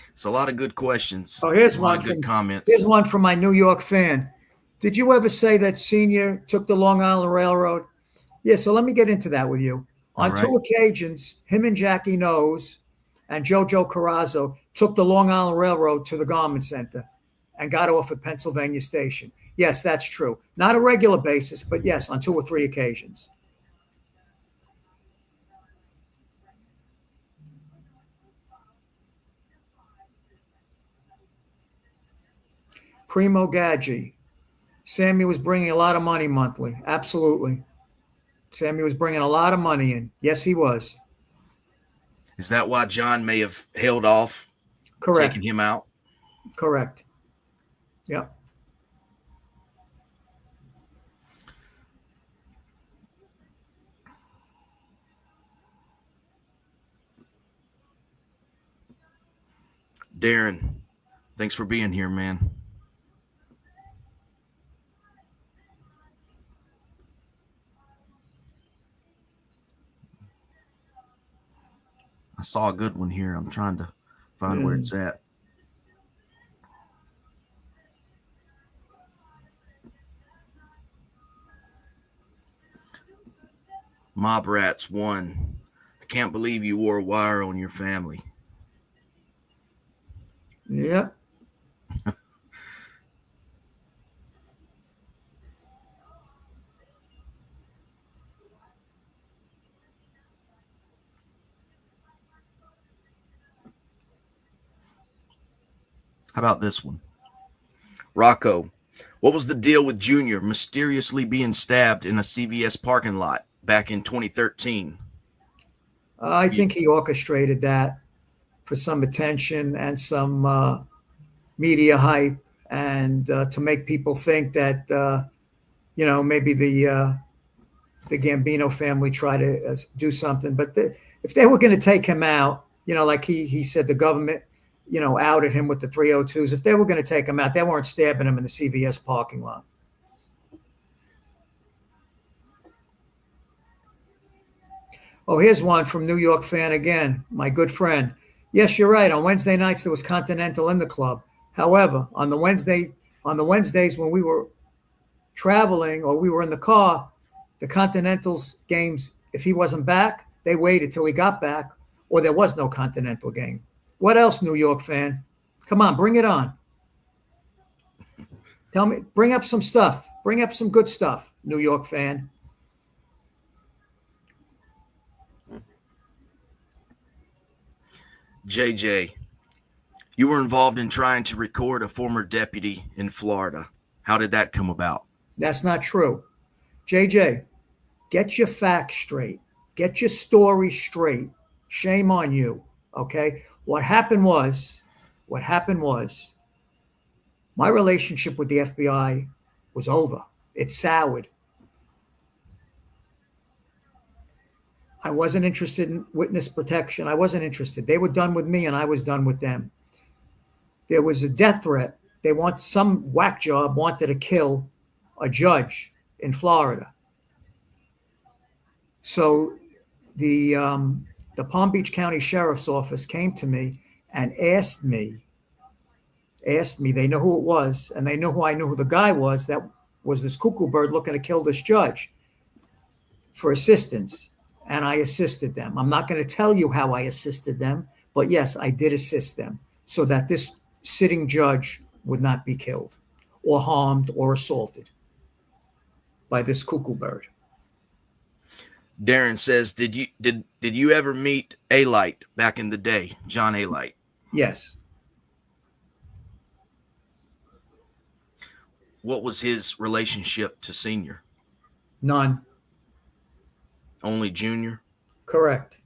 A: It's a lot of good questions.
B: Oh, here's
A: a lot
B: one
A: of good
B: from
A: comments.
B: here's one from my New York fan. Did you ever say that Senior took the Long Island Railroad? Yeah, so let me get into that with you.
A: All
B: On
A: right.
B: 2 occasions, him and Jackie Nose and Jojo Carrazzo took the Long Island Railroad to the Garment Center and got off at Pennsylvania Station. Yes, that's true. Not a regular basis, but yes, on 2 or 3 occasions. Primo Gadgi. Sammy was bringing a lot of money monthly. Absolutely. Sammy was bringing a lot of money in. Yes, he was.
A: Is that why John may have held off
B: Correct.
A: taking him out?
B: Correct. Yep.
A: Darren, thanks for being here, man. I saw a good one here. I'm trying to find where it's at. Mob Rats 1. I can't believe you wore a wire on your family.
B: Yep.
A: How about this one? Rocco, what was the deal with Junior mysteriously being stabbed in a CVS parking lot back in 2013?
B: I think he orchestrated that for some attention and some media hype, and to make people think that maybe the Gambino family tried to do something. But if they were going to take him out, like he said, the government outed him with the 302s. If they were going to take him out, they weren't stabbing him in the CVS parking lot. Oh, here's one from New York fan again, my good friend. Yes, you're right. On Wednesday nights there was Continental in the club. However, on the Wednesdays when we were traveling or we were in the car, the Continental's games, if he wasn't back, they waited till he got back, or there was no Continental game. What else, New York fan? Come on, bring it on. Tell me, bring up some stuff. Bring up some good stuff, New York fan.
A: JJ, you were involved in trying to record a former deputy in Florida. How did that come about?
B: That's not true. JJ, get your facts straight. Get your story straight. Shame on you. Okay? What happened was, my relationship with the FBI was over. It soured. I wasn't interested in witness protection. I wasn't interested. They were done with me and I was done with them. There was a death threat. Some whack job wanted to kill a judge in Florida. So the Palm Beach County Sheriff's Office came to me and asked me, they know who it was, and they know who I knew who the guy was that was this cuckoo bird looking to kill this judge, for assistance. And I assisted them. I'm not going to tell you how I assisted them, but yes, I did assist them so that this sitting judge would not be killed or harmed or assaulted by this cuckoo bird.
A: Darren says, did you ever meet A-Light back in the day, John A-Light?
B: Yes.
A: What was his relationship to Senior?
B: None.
A: Only Junior?
B: Correct.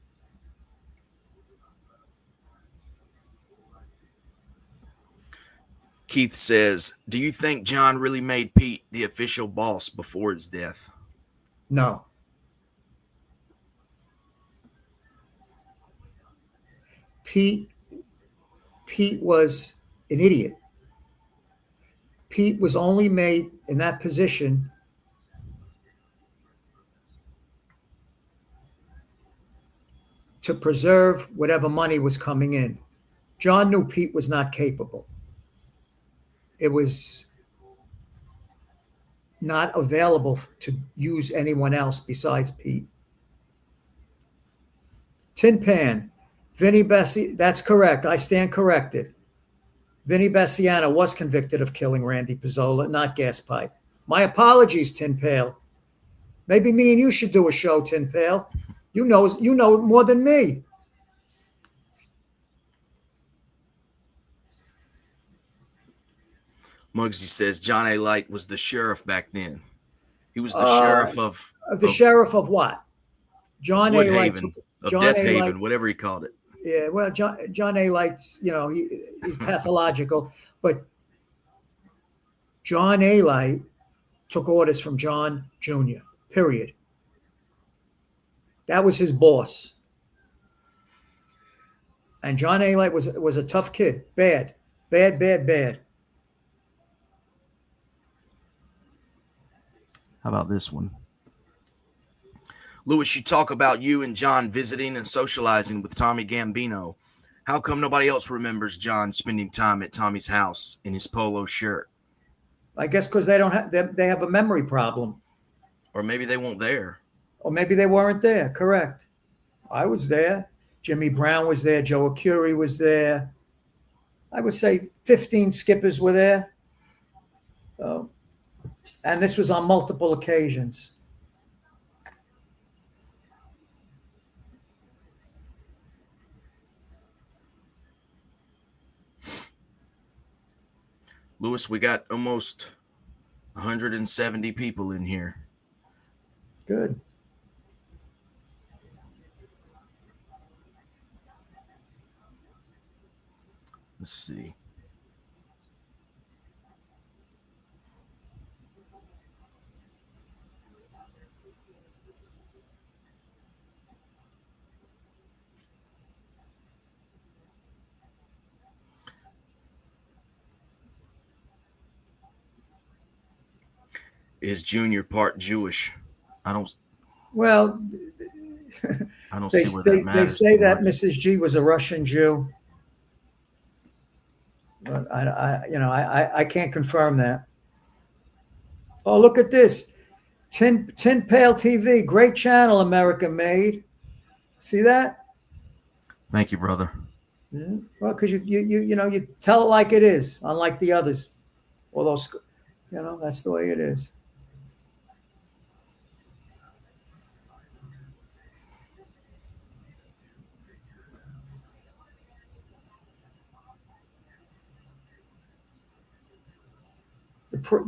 A: Keith says, do you think John really made Pete the official boss before his death?
B: No. Pete was an idiot. Pete was only made in that position to preserve whatever money was coming in. John knew Pete was not capable. It was not available to use anyone else besides Pete. Tin Pan, Vinny Bessie, that's correct. I stand corrected. Vinny Bessiano was convicted of killing Randy Pizzolo, not gas pipe. My apologies, Tin Pail. Maybe me and you should do a show, Tin Pail. You know more than me.
A: Muggsy says John A. Light was the sheriff back then. He was the sheriff of
B: sheriff of what? John A. Light.
A: Of Death Haven, whatever he called it.
B: Yeah, well, John A. Light's, he's pathological, but John A. Light took orders from John Jr., period. That was his boss. And John A. Light was a tough kid. Bad.
A: How about this one? Louis, you talk about you and John visiting and socializing with Tommy Gambino. How come nobody else remembers John spending time at Tommy's house in his polo shirt?
B: I guess because they have a memory problem.
A: Or maybe they weren't there.
B: Or maybe they weren't there. Correct. I was there. Jimmy Brown was there. Joe Acuri was there. I would say 15 skippers were there. And this was on multiple occasions.
A: Louis, we got almost 170 people in here.
B: Good.
A: Let's see. Is Junior part Jewish? I don't see where that matters.
B: They say that Mrs. G was a Russian Jew. But I can't confirm that. Oh, look at this. Tin Pail TV, great channel America made. See that?
A: Thank you, brother.
B: Mm-hmm. Well, because you tell it like it is, unlike the others. Although, that's the way it is.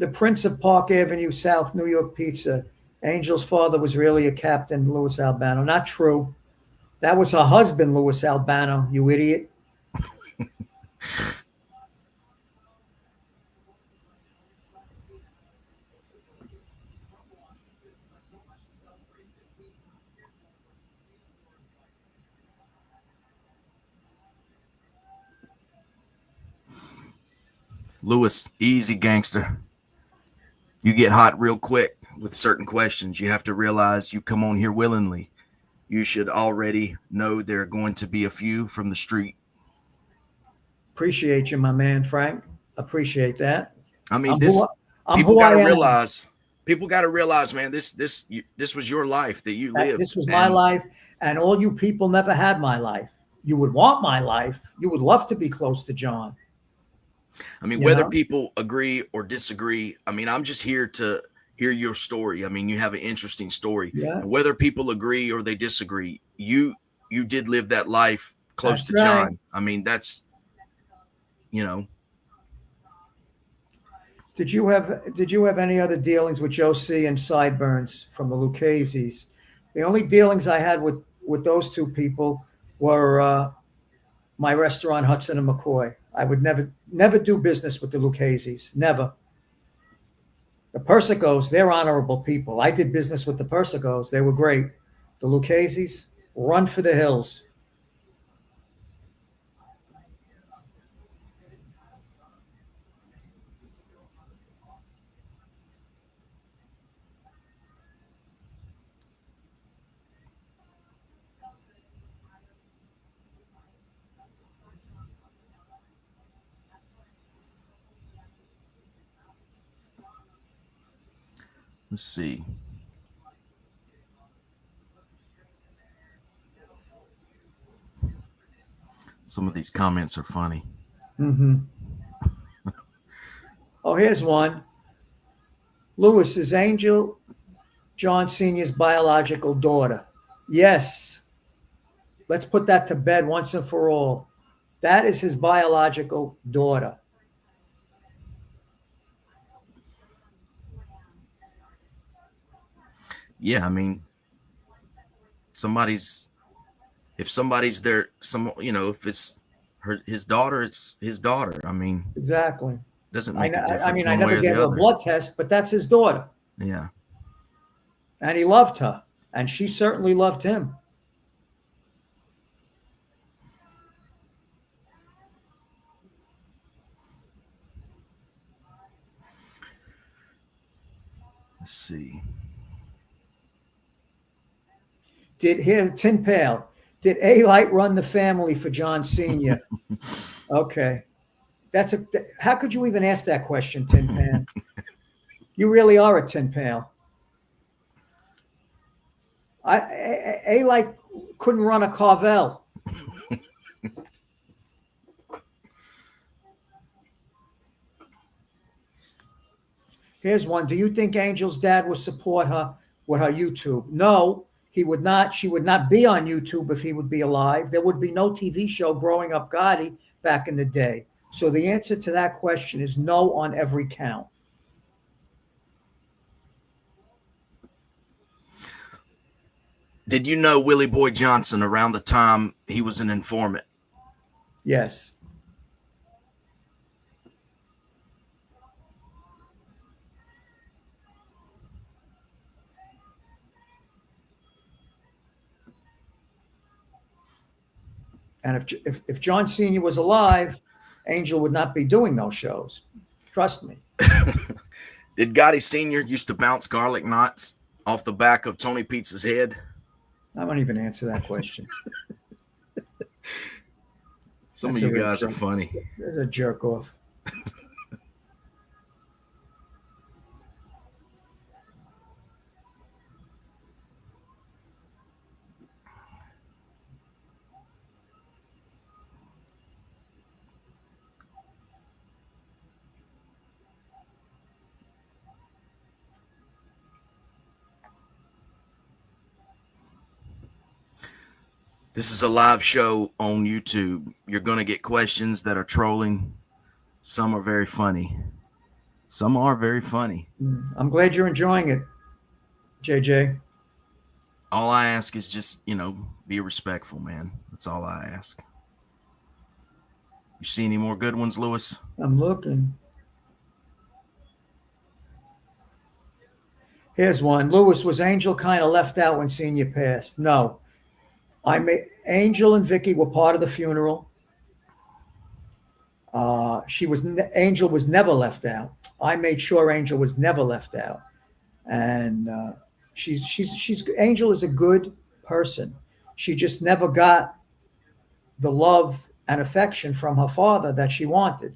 B: The Prince of Park Avenue South, New York pizza. Angel's father was really a Captain Louis Albano. Not true. That was her husband, Louis Albano, you idiot.
A: Louis, easy gangster. You get hot real quick with certain questions. You have to realize you come on here willingly. You should already know there are going to be a few from the street.
B: Appreciate you, my man, Frank. Appreciate that.
A: I mean, people got to realize. People got to realize, man, this was your life that you lived.
B: This was my life, and all you people never had my life. You would want my life. You would love to be close to John.
A: I mean, whether people agree or disagree, I mean, I'm just here to hear your story. I mean, you have an interesting story.
B: Yeah.
A: And whether people agree or they disagree, you did live that life close to
B: right.
A: John. I mean, that's,
B: Did you have any other dealings with Joe C. and Sideburns from the Lucchese's? The only dealings I had with those two people were my restaurant, Hudson and McCoy. I would never do business with the Lucchese's. Never. The Persicos, they're honorable people. I did business with the Persicos. They were great. The Lucchese's, run for the hills.
A: Let's see. Some of these comments are funny.
B: Mm-hmm. Oh, here's one. Lewis, is Angel John Sr.'s biological daughter? Yes. Let's put that to bed once and for all. That is his biological daughter.
A: Yeah, I mean, if somebody's there, if it's his daughter, it's his daughter. I mean,
B: Exactly.
A: doesn't
B: I
A: make a difference
B: I
A: one way
B: never
A: or the
B: gave her a
A: other.
B: blood test, but that's his daughter.
A: Yeah.
B: And he loved her. And she certainly loved him.
A: Let's see.
B: Tin Pail, did A-Light run the family for John Sr.? Okay. How could you even ask that question, Tin Pan? You really are a tin pail. A-Light couldn't run a Carvel. Here's one. Do you think Angel's dad will support her with her YouTube? No, he would not. She would not be on YouTube if he would be alive. There would be no TV show Growing Up Gotti back in the day. So the answer to that question is no on every count.
A: Did you know Willie Boy Johnson around the time he was an informant?
B: Yes. And if John Sr. was alive, Angel would not be doing those shows. Trust me.
A: Did Gotti Sr. used to bounce garlic knots off the back of Tony Pizza's head?
B: I won't even answer that question.
A: Some of you guys are funny.
B: There's a jerk off.
A: This is a live show on YouTube. You're going to get questions that are trolling. Some are very funny. Some are very funny.
B: I'm glad you're enjoying it, JJ.
A: All I ask is just, be respectful, man. That's all I ask. You see any more good ones, Lewis?
B: I'm looking. Here's one. Lewis, was Angel kind of left out when Senior passed? No. Angel and Vicky were part of the funeral. Angel was never left out. I made sure Angel was never left out. And Angel is a good person. She just never got the love and affection from her father that she wanted.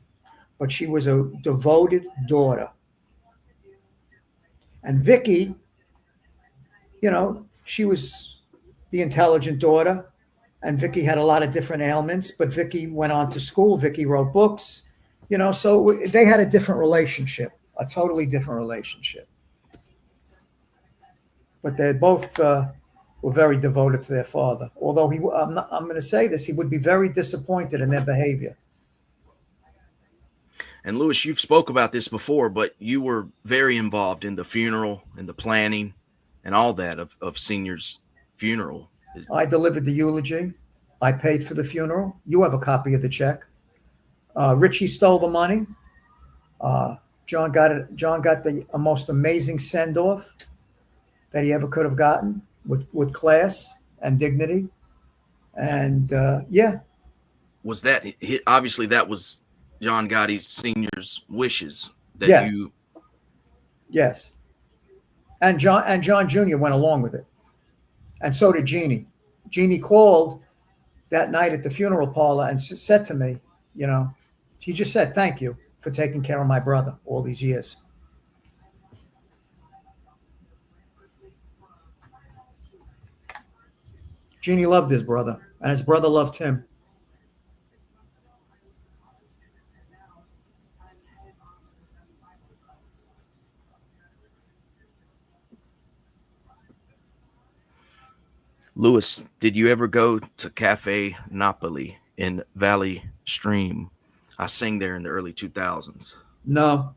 B: But she was a devoted daughter. And Vicky, she was the intelligent daughter, and Vicky had a lot of different ailments, but Vicky went on to school. Vicky wrote books, so they had a different relationship, a totally different relationship. But they both were very devoted to their father. Although I'm going to say this, he would be very disappointed in their behavior.
A: And Lewis, you've spoke about this before, but you were very involved in the funeral and the planning and all that of Senior's funeral.
B: I delivered the eulogy. I paid for the funeral. You have a copy of the check. Richie stole the money. John got it. John got the most amazing send-off that he ever could have gotten with class and dignity. And yeah.
A: Was that obviously that was John Gotti Sr.'s wishes that
B: yes.
A: you?
B: Yes. And John Jr. went along with it. And so did Jeannie. Jeannie called that night at the funeral parlor and said to me, he just said, thank you for taking care of my brother all these years. Junior loved his brother, and his brother loved him.
A: Lewis, did you ever go to Cafe Napoli in Valley Stream? I sang there in the early 2000s.
B: No.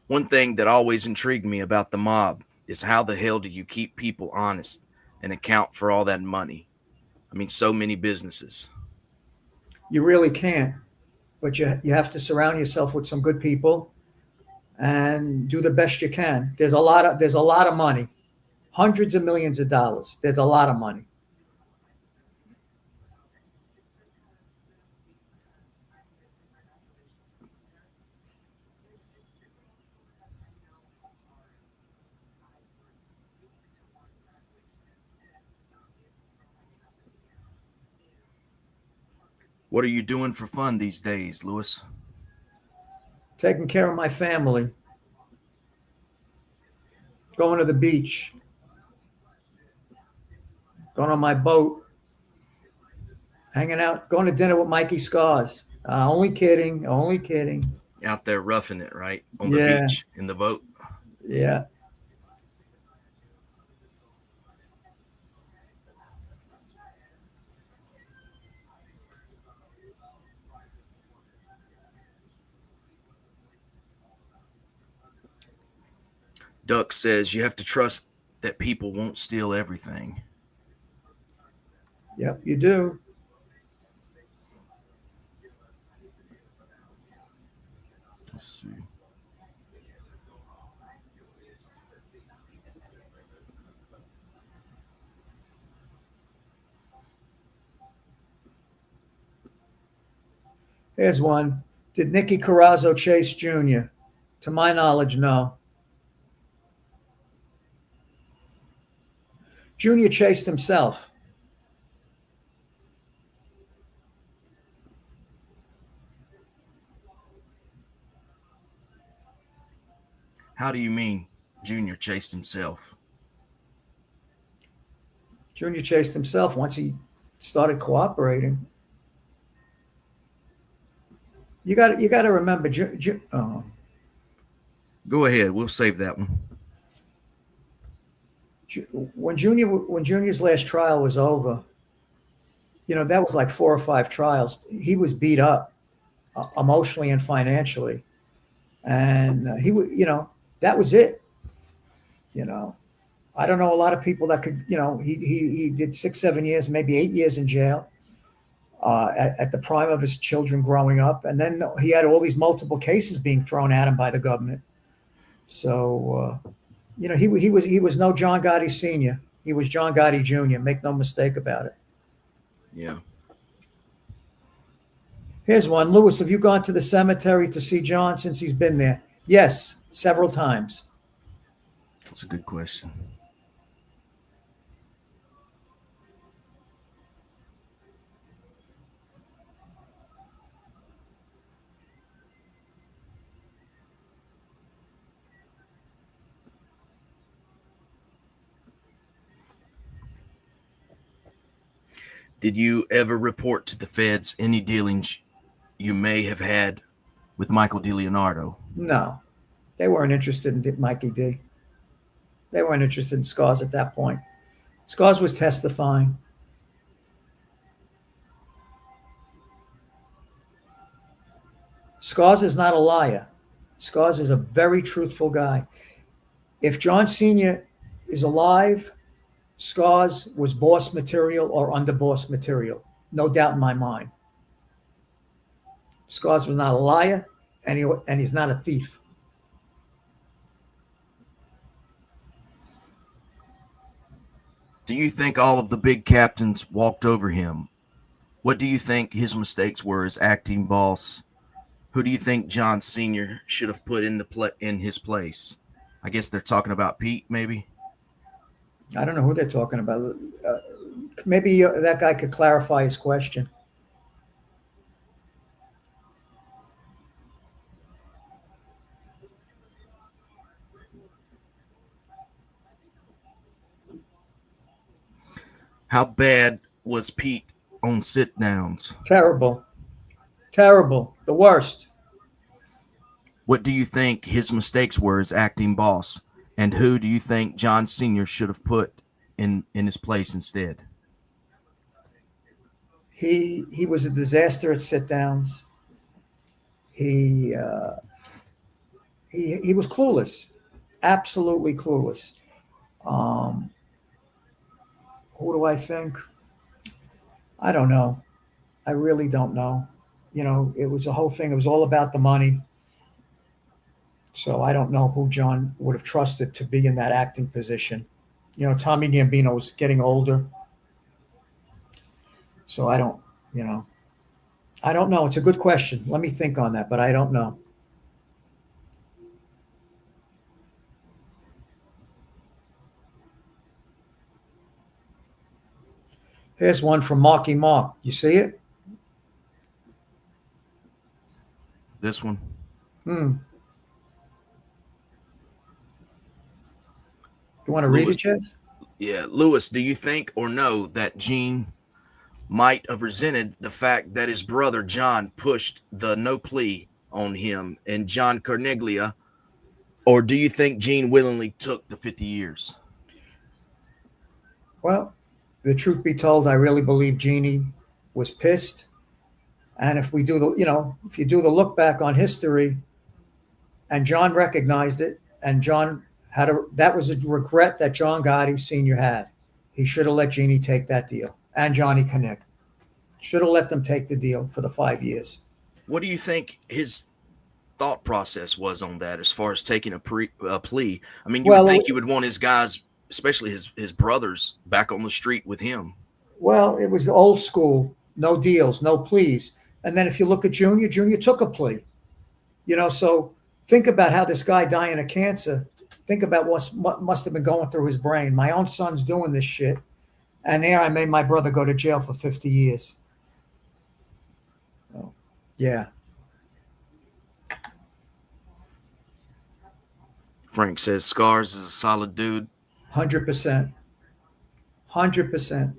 A: One thing that always intrigued me about the mob is how the hell do you keep people honest and account for all that money? I mean, so many businesses.
B: You really can't, but you have to surround yourself with some good people and do the best you can. There's a lot of money, hundreds of millions of dollars. There's a lot of money.
A: What are you doing for fun these days, Lewis?
B: Taking care of my family, going to the beach, going on my boat, hanging out, going to dinner with Mikey Scars. Only kidding, only kidding.
A: Out there roughing it, right? On the
B: Yeah.
A: beach, in the boat.
B: Yeah.
A: Duck says you have to trust that people won't steal everything.
B: Yep, you do.
A: Let's see.
B: Here's one. Did Nicky Carrazzo chase Junior? To my knowledge, no. Junior chased himself.
A: How do you mean Junior chased himself?
B: Junior chased himself once he started cooperating. You got to remember.
A: Go ahead. We'll save that one.
B: When Junior's last trial was over, that was like 4 or 5 trials. He was beat up emotionally and financially, and he would, that was it. I don't know a lot of people that could, he did 6, 7 years, maybe 8 years in jail at the prime of his children growing up, and then he had all these multiple cases being thrown at him by the government. So. He was no John Gotti Sr. He was John Gotti Jr. Make no mistake about it.
A: Yeah.
B: Here's one. Lewis, have you gone to the cemetery to see John since he's been there? Yes, several times.
A: That's a good question. Did you ever report to the feds any dealings you may have had with Michael DeLeonardo?
B: No, they weren't interested in Mikey D. They weren't interested in Scars at that point. Scars was testifying. Scars is not a liar. Scars is a very truthful guy. If John Sr. is alive, Scars was boss material or underboss material. No doubt in my mind. Scars was not a liar, and he's not a thief.
A: Do you think all of the big captains walked over him? What do you think his mistakes were as acting boss? Who do you think John Sr. should have put in his place? I guess they're talking about Pete, maybe?
B: I don't know who they're talking about. maybe that guy could clarify his question.
A: How bad was Pete on sit downs?
B: Terrible. Terrible. The worst.
A: What do you think his mistakes were as acting boss? And who do you think John Sr. should have put in his place instead?
B: He was a disaster at sit downs. He he was clueless, absolutely clueless. Um, who do I think? I don't know. I really don't know. You know, it was a whole thing. It was all about the money. So I don't know who John would have trusted to be in that acting position. You know, Tommy Gambino was getting older. So I don't, you know, I don't know. It's a good question. Let me think on that, but I don't know. Here's one from Marky Mark. You see it?
A: This one?
B: You want to read it, Chaz?
A: Yeah. Lewis, do you think or know that Gene might have resented the fact that his brother John pushed the no plea on him and John Carneglia, or do you think Gene willingly took the 50 years?
B: Well, the truth be told, I really believe Jeannie was pissed. And if we do the, you know, if you do the look back on history, and John recognized it, and John had that was a regret that John Gotti Sr. had. He should have let Jeannie take that deal, and Johnny Connect. Should have let them take the deal for the 5 years.
A: What do you think his thought process was on that as far as taking a plea? I mean, you would think you would want his guys, especially his brothers, back on the street with him.
B: Well, it was old school, no deals, no pleas. And then if you look at Junior, Junior took a plea. You know, so think about how this guy dying of cancer, think about what must have been going through his brain. My own son's doing this shit. And there I made my brother go to jail for 50 years. Oh, yeah.
A: Frank says Scars is a solid dude.
B: 100%. 100%.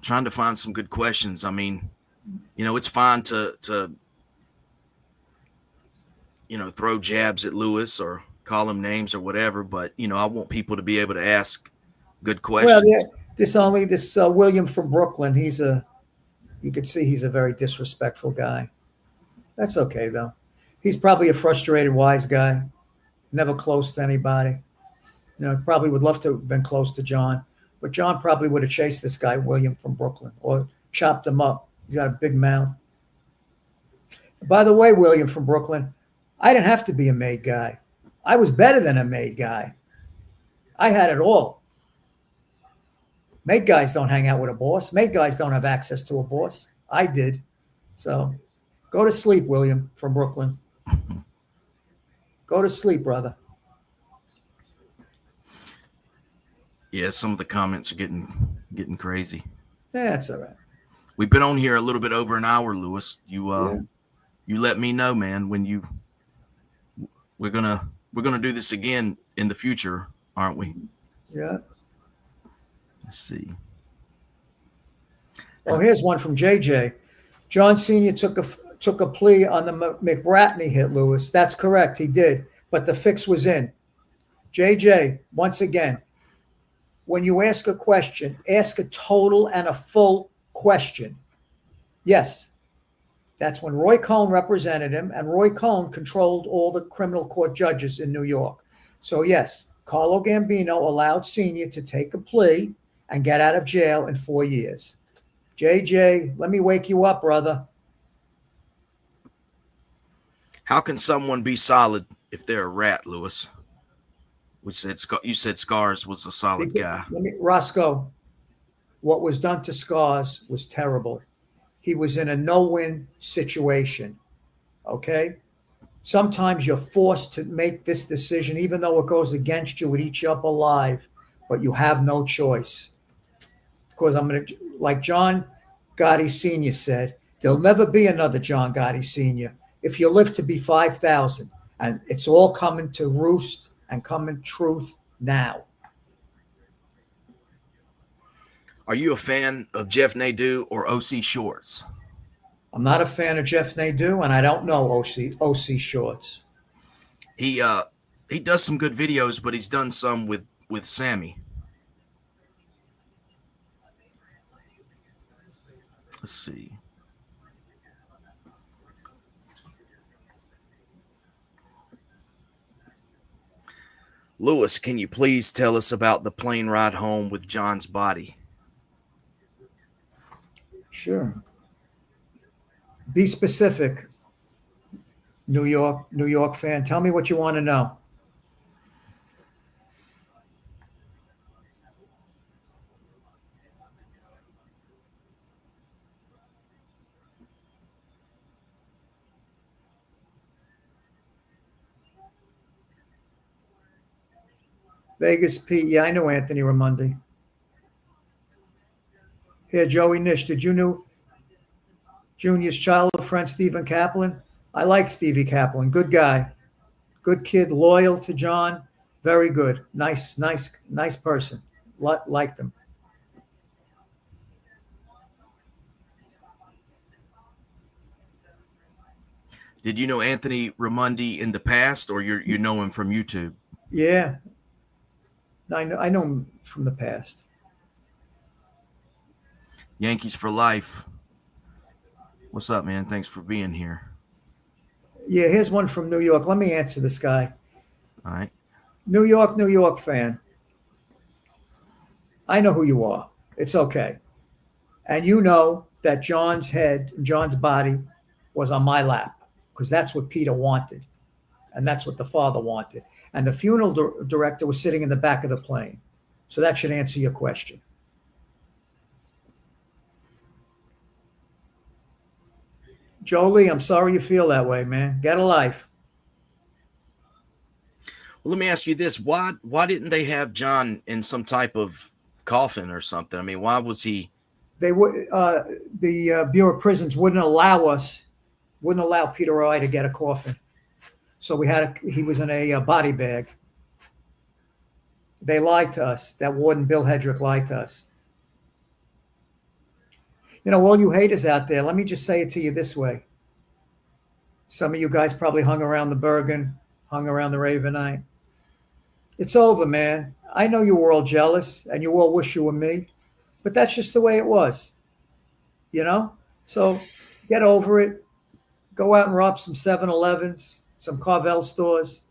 A: Trying to find some good questions. I mean, you know, it's fine to you know, throw jabs at Lewis or call him names or whatever, but you know, I want people to be able to ask good questions.
B: Well, yeah, this William from Brooklyn, you could see he's a very disrespectful guy. That's okay though. He's probably a frustrated wise guy, never close to anybody. You know, probably would love to have been close to John, but John probably would have chased this guy, William from Brooklyn, or chopped him up. He's got a big mouth. By the way, William from Brooklyn, I didn't have to be a made guy. I was better than a made guy. I had it all. Made guys don't hang out with a boss. Made guys don't have access to a boss. I did. So go to sleep, William from Brooklyn. Go to sleep, brother.
A: Yeah, some of the comments are getting crazy.
B: That's all right.
A: We've been on here a little bit over an hour, Lewis. You let me know, man, when we're gonna do this again in the future, aren't we?
B: Yeah.
A: Let's see.
B: Oh, here's one from JJ. John Sr. took a plea on the McBratney hit, Lewis. That's correct. He did. But the fix was in. JJ, once again, when you ask a question, ask a total and a full question. Yes. That's when Roy Cohn represented him, and Roy Cohn controlled all the criminal court judges in New York. So, yes, Carlo Gambino allowed Senior to take a plea and get out of jail in 4 years. JJ, let me wake you up, brother.
A: How can someone be solid if they're a rat, Lewis? You said Scars was a solid guy.
B: Roscoe, what was done to Scars was terrible. He was in a no-win situation. Okay? Sometimes you're forced to make this decision, even though it goes against you, it eats you up alive, but you have no choice. Because like John Gotti Sr. said, there'll never be another John Gotti Sr. if you live to be 5,000. And it's all coming to roost and coming truth now.
A: Are you a fan of Jeff Nadeau or OC Shorts?
B: I'm not a fan of Jeff Nadeau, and I don't know OC Shorts.
A: He does some good videos, but he's done some with Sammy. Let's see. Lewis, can you please tell us about the plane ride home with John's body?
B: Sure. Be specific, New York fan. Tell me what you want to know. Vegas Pete. Yeah, I know Anthony Raimondi. Here, Joey Nish. Did you know Junior's childhood friend Stephen Kaplan? I like Stevie Kaplan. Good guy. Good kid. Loyal to John. Very good. Nice person. Liked him.
A: Did you know Anthony Raimondi in the past, or you know him from YouTube?
B: Yeah. I know him from the past.
A: Yankees for life. What's up, man? Thanks for being here.
B: Yeah, here's one from New York. Let me answer this guy.
A: All right.
B: New York fan. I know who you are. It's okay. And you know that John's body was on my lap because that's what Peter wanted. And that's what the father wanted. And the funeral director was sitting in the back of the plane. So that should answer your question. Jolie, I'm sorry you feel that way, man. Get a life.
A: Well, let me ask you this. Why didn't they have John in some type of coffin or something? I mean, why was he?
B: They would. The Bureau of Prisons wouldn't allow Peter or I to get a coffin. So he was in a body bag. They lied to us. That warden, Bill Hedrick, lied to us. You know, all you haters out there, let me just say it to you this way. Some of you guys probably hung around the Bergen, hung around the Ravenite. It's over, man. I know you were all jealous and you all wish you were me, but that's just the way it was. You know? So get over it. Go out and rob some 7-Elevens, some Carvel stores.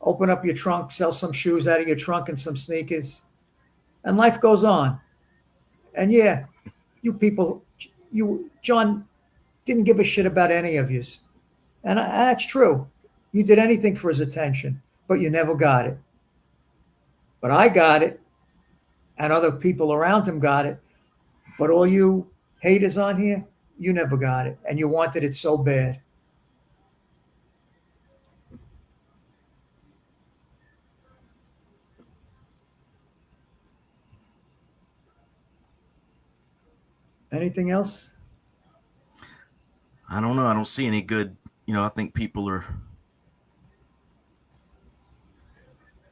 B: Open up your trunk, sell some shoes out of your trunk and some sneakers. And life goes on. And yeah, you people, John didn't give a shit about any of yous. And that's true. You did anything for his attention, but you never got it. But I got it, and other people around him got it. But all you haters on here, you never got it, and you wanted it so bad. Anything else?
A: I don't know. I don't see any good. I think people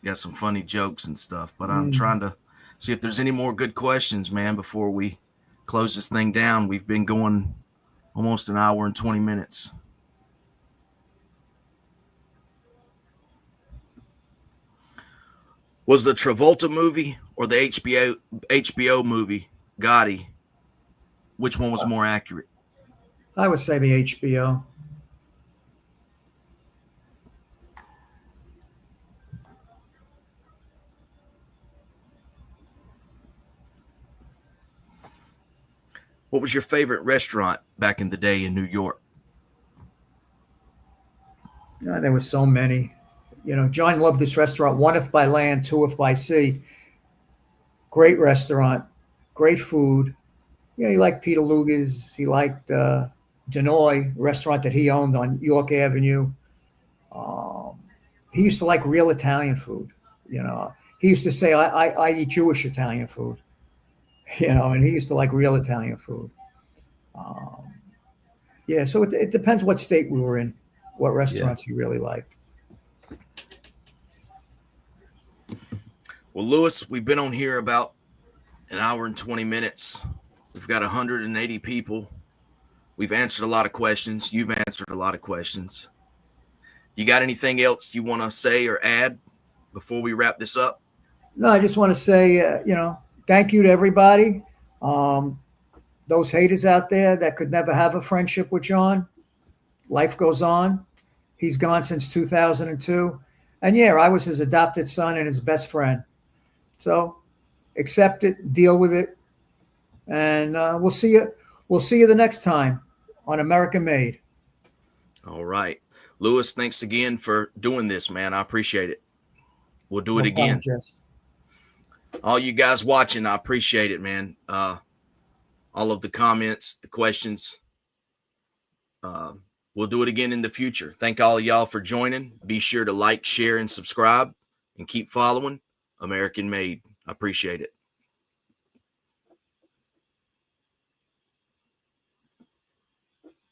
A: got some funny jokes and stuff, but I'm trying to see if there's any more good questions, man, before we close this thing down. We've been going almost an hour and 20 minutes. Was the Travolta movie or the HBO movie, Gotti, which one was more accurate?
B: I would say the HBO.
A: What was your favorite restaurant back in the day in New York?
B: There were so many. You know, John loved this restaurant, one if by land, two if by sea. Great restaurant, great food. You know, he liked Peter Luger's. He liked Denoy, restaurant that he owned on York Avenue. Um, he used to like real Italian food. You know, he used to say, I eat Jewish Italian food, you know, and he used to like real Italian food. Um, yeah, so it depends what state we were in, what restaurants he really liked.
A: Well, Lewis, we've been on here about an hour and 20 minutes. We've got 180 people. We've answered a lot of questions. You've answered a lot of questions. You got anything else you want to say or add before we wrap this up?
B: No, I just want to say, you know, thank you to everybody. Those haters out there that could never have a friendship with John. Life goes on. He's gone since 2002. And yeah, I was his adopted son and his best friend. So accept it, deal with it. And we'll see you. We'll see you the next time on American Made.
A: All right. Lewis, thanks again for doing this, man. I appreciate it. We'll do it again.
B: Jess.
A: All you guys watching, I appreciate it, man. All of the comments, the questions. We'll do it again in the future. Thank all of y'all for joining. Be sure to like, share, and subscribe, and keep following American Made. I appreciate it.